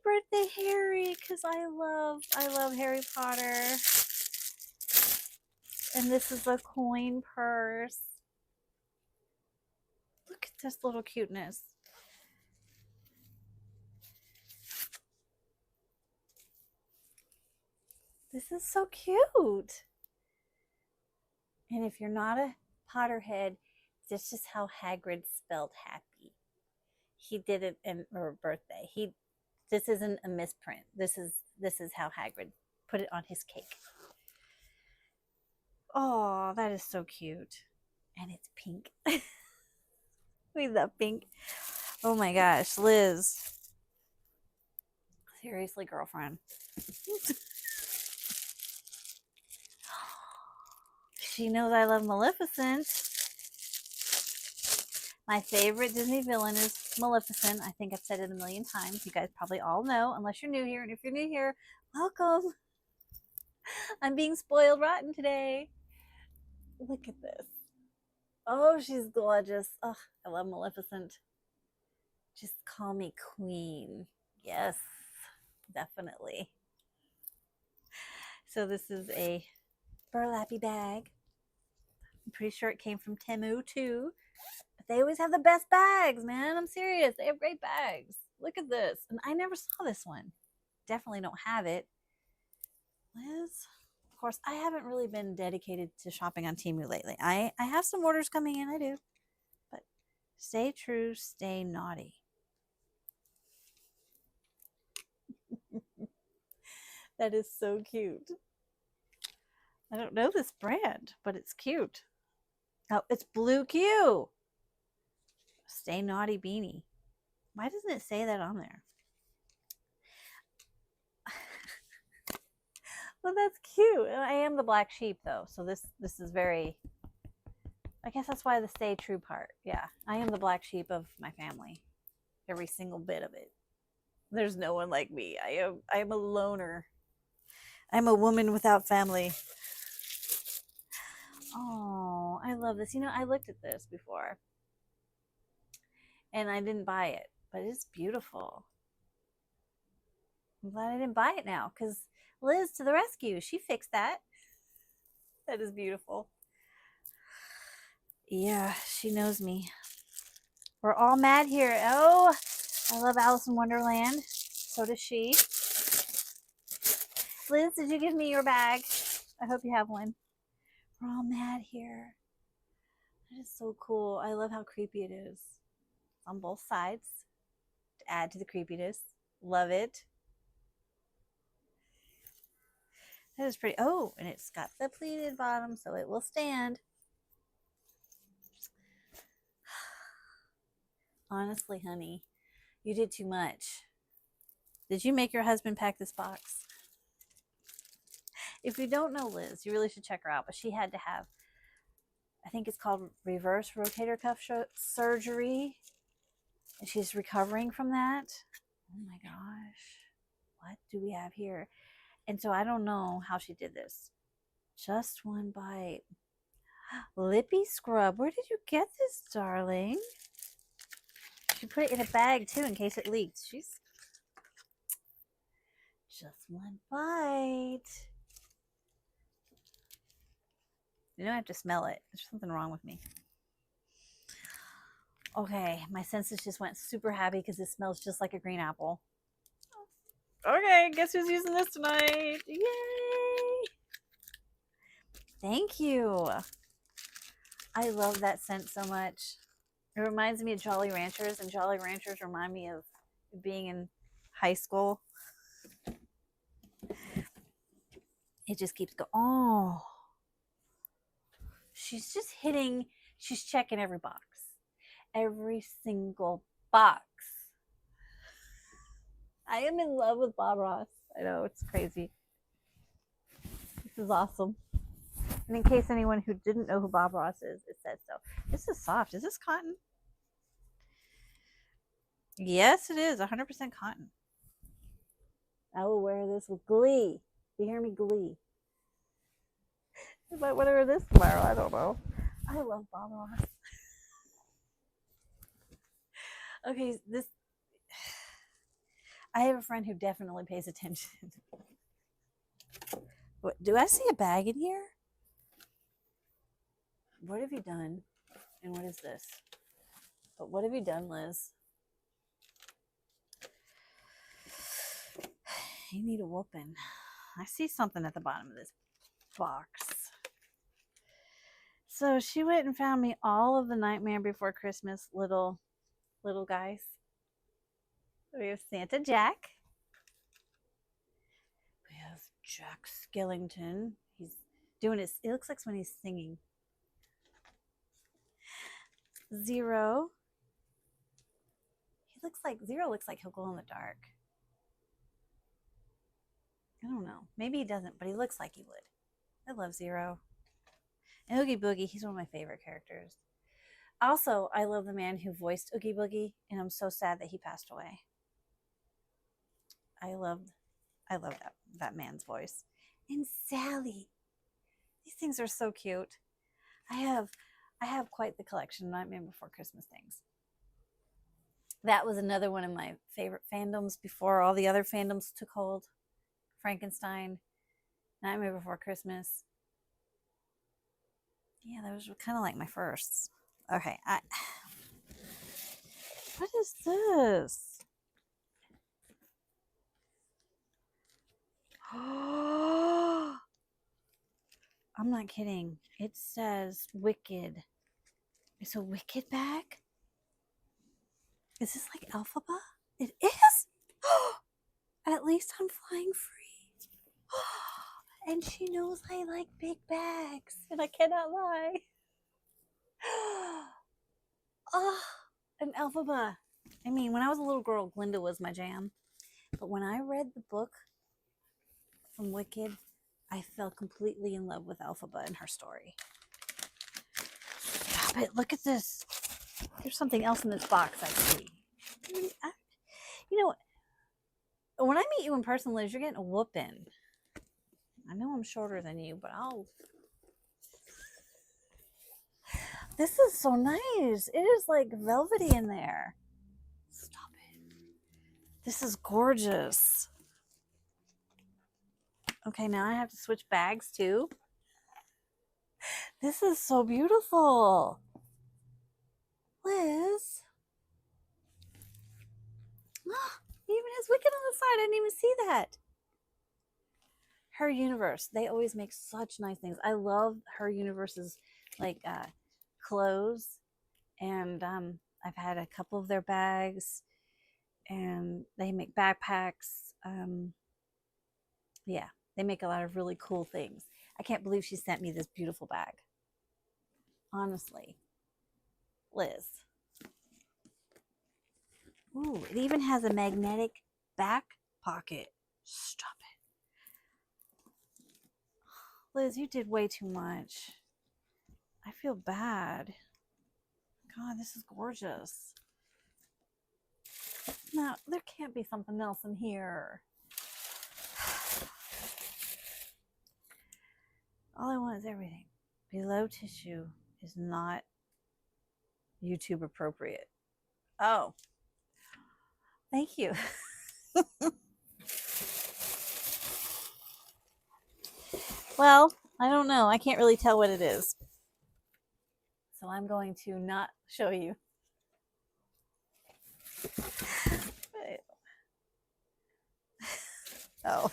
birthday, Harry! Because I love Harry Potter. And this is a coin purse. Look at this little cuteness. This is so cute. And if you're not a Potterhead, this is how Hagrid spelled happy. He did it in her birthday. This isn't a misprint. This is how Hagrid put it on his cake. Oh, that is so cute. And it's pink. We love pink. Oh my gosh, Liz. Seriously, girlfriend. She knows I love Maleficent. My favorite Disney villain is Maleficent. I think I've said it a million times. You guys probably all know, unless you're new here. And if you're new here, welcome. I'm being spoiled rotten today. Look at this. Oh, she's gorgeous. Oh, I love Maleficent. Just call me queen. Yes, definitely. So this is a burlappy bag. I'm pretty sure it came from Temu too. But they always have the best bags, man. I'm serious. They have great bags. Look at this. And I never saw this one. Definitely don't have it. Liz? Of course, I haven't really been dedicated to shopping on Temu lately. I have some orders coming in, I do. But stay true, stay naughty. That is so cute. I don't know this brand, but it's cute. Oh, it's Blue Q. Stay naughty beanie. Why doesn't it say that on there? Well, that's cute. I am the black sheep though, so this is very, I guess that's why the stay true part. Yeah, I am the black sheep of my family. Every single bit of it. There's no one like me. I am a loner. I'm a woman without family. Oh, I love this. You know, I looked at this before and I didn't buy it, but it's beautiful. I'm glad I didn't buy it now because Liz to the rescue. She fixed that. That is beautiful. Yeah, she knows me. We're all mad here. Oh, I love Alice in Wonderland. So does she. Liz, did you give me your bag? I hope you have one. We're all mad here. That is so cool. I love how creepy it is. On both sides to add to the creepiness. Love it. That is pretty. Oh, and it's got the pleated bottom, so it will stand. Honestly, honey, you did too much. Did you make your husband pack this box? If you don't know Liz, you really should check her out. But she had to have, I think it's called reverse rotator cuff surgery. And she's recovering from that. Oh my gosh. What do we have here? And so I don't know how she did this. Just one bite. Lippy scrub. Where did you get this, darling? She put it in a bag too in case it leaked. She's just one bite. You know I have to smell it. There's something wrong with me. Okay, my senses just went super happy because it smells just like a green apple. Okay, guess who's using this tonight? Yay! Thank you. I love that scent so much. It reminds me of Jolly Ranchers, and Jolly Ranchers remind me of being in high school. It just keeps going. Oh. She's just hitting, she's checking every box. Every single box. I am in love with Bob Ross. I know, it's crazy. This is awesome. And in case anyone who didn't know who Bob Ross is, it says so. This is soft. Is this cotton? Yes, it is. 100% cotton. I will wear this with glee. You hear me? Glee. I might want to wear this tomorrow. I don't know. I love Bob Ross. Okay, this. I have a friend who definitely pays attention. What, do I see a bag in here? What have you done? And what is this? But what have you done, Liz? You need a whooping. I see something at the bottom of this box. So she went and found me all of the Nightmare Before Christmas little guys. We have Santa Jack. We have Jack Skellington. He's doing his, it looks like when he's singing. Zero. Zero looks like he'll glow in the dark. I don't know. Maybe he doesn't, but he looks like he would. I love Zero. And Oogie Boogie, he's one of my favorite characters. Also, I love the man who voiced Oogie Boogie, and I'm so sad that he passed away. I love that man's voice. And Sally. These things are so cute. I have quite the collection of Nightmare Before Christmas things. That was another one of my favorite fandoms before all the other fandoms took hold. Frankenstein, Nightmare Before Christmas. Yeah, those were kind of like my firsts. Okay, what is this? I'm not kidding. It says Wicked. It's a Wicked bag? Is this like Elphaba? It is? At least I'm flying free. And she knows I like big bags, and I cannot lie. Oh, an Elphaba. I mean, when I was a little girl, Glinda was my jam. But when I read the book from Wicked, I fell completely in love with Elphaba and her story. Stop it. Look at this. There's something else in this box I see. You know, when I meet you in person, Liz, you're getting a whooping. I know I'm shorter than you, but This is so nice. It is like velvety in there. Stop it. This is gorgeous. Okay, now I have to switch bags too. This is so beautiful. Liz. Oh, it even has Wicked on the side. I didn't even see that. Her Universe. They always make such nice things. I love Her Universe's like clothes, and I've had a couple of their bags, and they make backpacks. Yeah, they make a lot of really cool things. I can't believe she sent me this beautiful bag. Honestly, Liz. Ooh, it even has a magnetic back pocket. Stop it. Liz, you did way too much. I feel bad. God, this is gorgeous. Now, there can't be something else in here. All I want is everything. Below tissue is not YouTube appropriate. Oh. Thank you. Well, I don't know. I can't really tell what it is. So I'm going to not show you. Oh.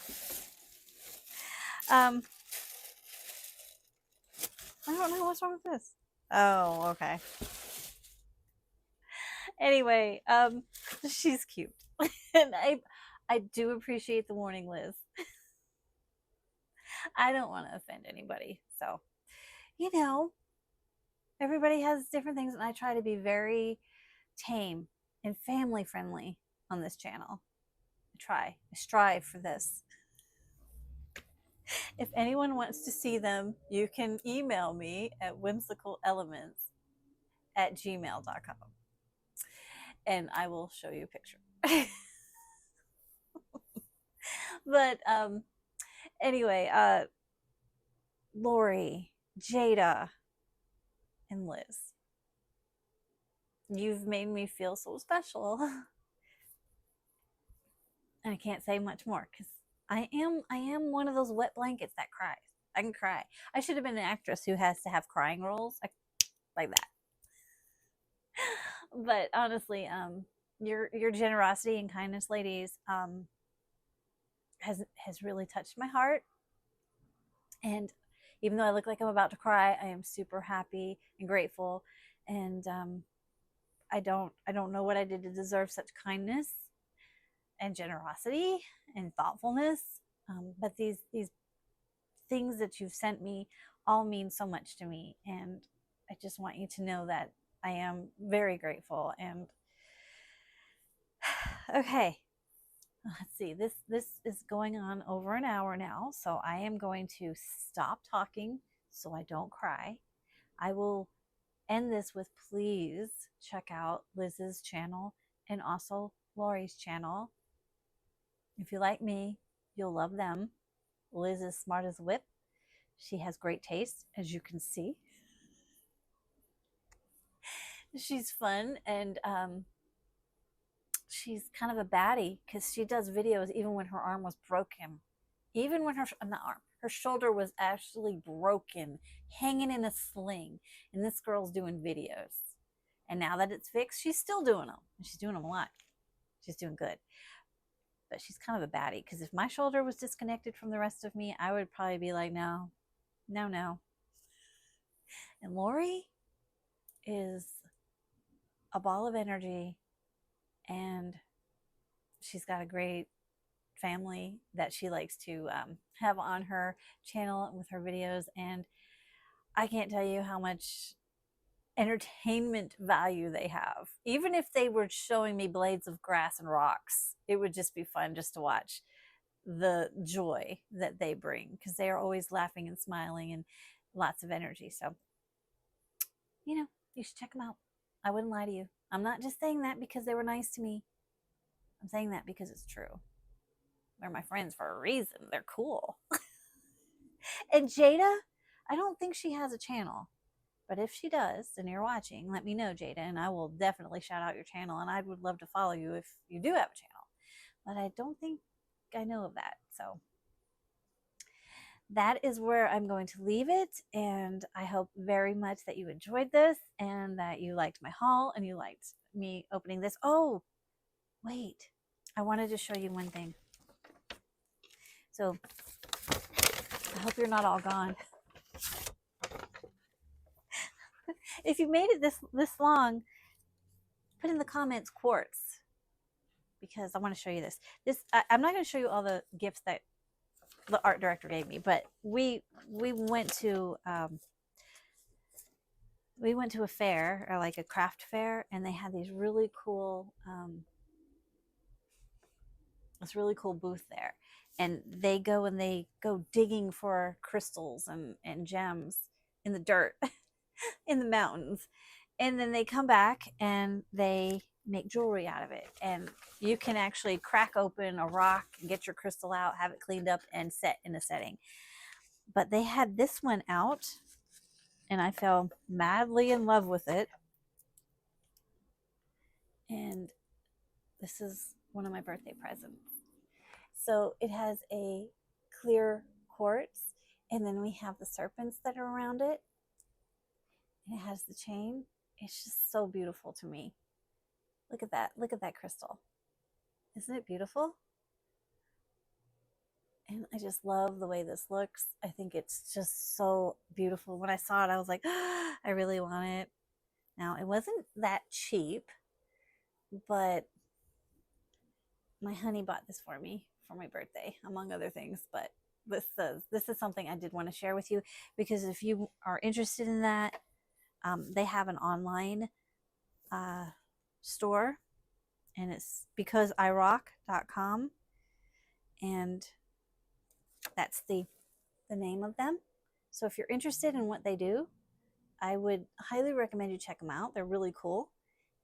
I don't know what's wrong with this. Oh, okay. Anyway, she's cute. And I do appreciate the warning, Liz. I don't want to offend anybody. So, you know, everybody has different things, and I try to be very tame and family friendly on this channel. I strive for this. If anyone wants to see them, you can email me at whimsicalelements@gmail.com, and I will show you a picture. But anyway, Lori, Jada, and Liz, you've made me feel so special. And I can't say much more because I am one of those wet blankets that cries. I can cry. I should have been an actress who has to have crying roles like that. But honestly, your generosity and kindness, ladies, has really touched my heart. And even though I look like I'm about to cry, I am super happy and grateful. And I don't know what I did to deserve such kindness and generosity and thoughtfulness. But these things that you've sent me all mean so much to me, and I just want you to know that I am very grateful. And okay, let's see. This is going on over an hour now, so I am going to stop talking so I don't cry. I will end this with, please check out Liz's channel and also Lori's channel. If you like me, you'll love them. Liz is smart as a whip. She has great taste, as you can see. She's fun, and she's kind of a baddie because she does videos even when her arm was broken. Even when her shoulder was actually broken, hanging in a sling. And this girl's doing videos. And now that it's fixed, she's still doing them. And she's doing them a lot. She's doing good. But she's kind of a baddie because if my shoulder was disconnected from the rest of me, I would probably be like, no. And Lori is a ball of energy, and she's got a great family that she likes to have on her channel with her videos. And I can't tell you how much entertainment value they have. Even if they were showing me blades of grass and rocks, it would just be fun just to watch the joy that they bring, because they are always laughing and smiling and lots of energy. So, you should check them out. I wouldn't lie to you. I'm not just saying that because they were nice to me. I'm saying that because it's true. They're my friends for a reason. They're cool. And Jada, I don't think she has a channel. But if she does, and you're watching, let me know, Jada, and I will definitely shout out your channel. And I would love to follow you if you do have a channel. But I don't think I know of that. So that is where I'm going to leave it. And I hope very much that you enjoyed this and that you liked my haul and you liked me opening this. Oh, wait. I wanted to show you one thing. So I hope you're not all gone. If you made it this long, put in the comments quartz, because I want to show you this. I'm not going to show you all the gifts that the art director gave me, but we went to a fair, or like a craft fair, and they had these really cool this really cool booth there, and they go digging for crystals and gems in the dirt in the mountains, and then they come back and they make jewelry out of it. And you can actually crack open a rock and get your crystal out, have it cleaned up and set in a setting. But they had this one out, and I fell madly in love with it. And this is one of my birthday presents. So it has a clear quartz, and then we have the serpents that are around it. And it has the chain. It's just so beautiful to me. Look at that. Look at that crystal. Isn't it beautiful? And I just love the way this looks. I think it's just so beautiful. When I saw it, I was like, oh, I really want it. Now, it wasn't that cheap, but my honey bought this for me for my birthday, among other things. But this is something I did want to share with you, because if you are interested in that, they have an online store, and it's becauseirock.com, and that's the name of them. So if you're interested in what they do, I would highly recommend you check them out. They're really cool.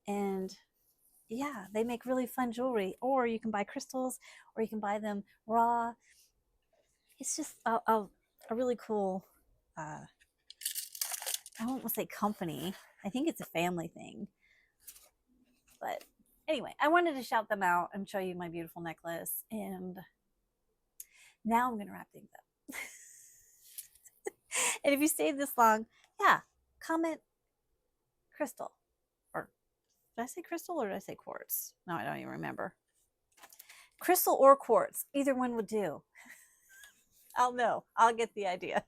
And yeah, they make really fun jewelry. Or you can buy crystals, or you can buy them raw. It's just a really cool, uh, I won't say company. I think it's a family thing. But anyway, I wanted to shout them out and show you my beautiful necklace. And now I'm going to wrap things up. And if you stayed this long, yeah, comment crystal. Or did I say crystal or did I say quartz? No, I don't even remember. Crystal or quartz, either one would do. I'll know. I'll get the idea.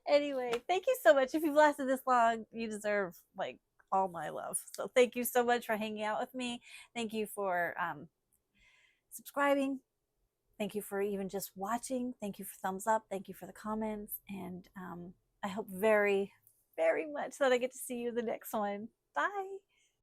Anyway, thank you so much. If you've lasted this long, you deserve like all my love. So thank you so much for hanging out with me. Thank you for subscribing. Thank you for even just watching. Thank you for thumbs up. Thank you for the comments. And I hope very, very much that I get to see you in the next one. Bye.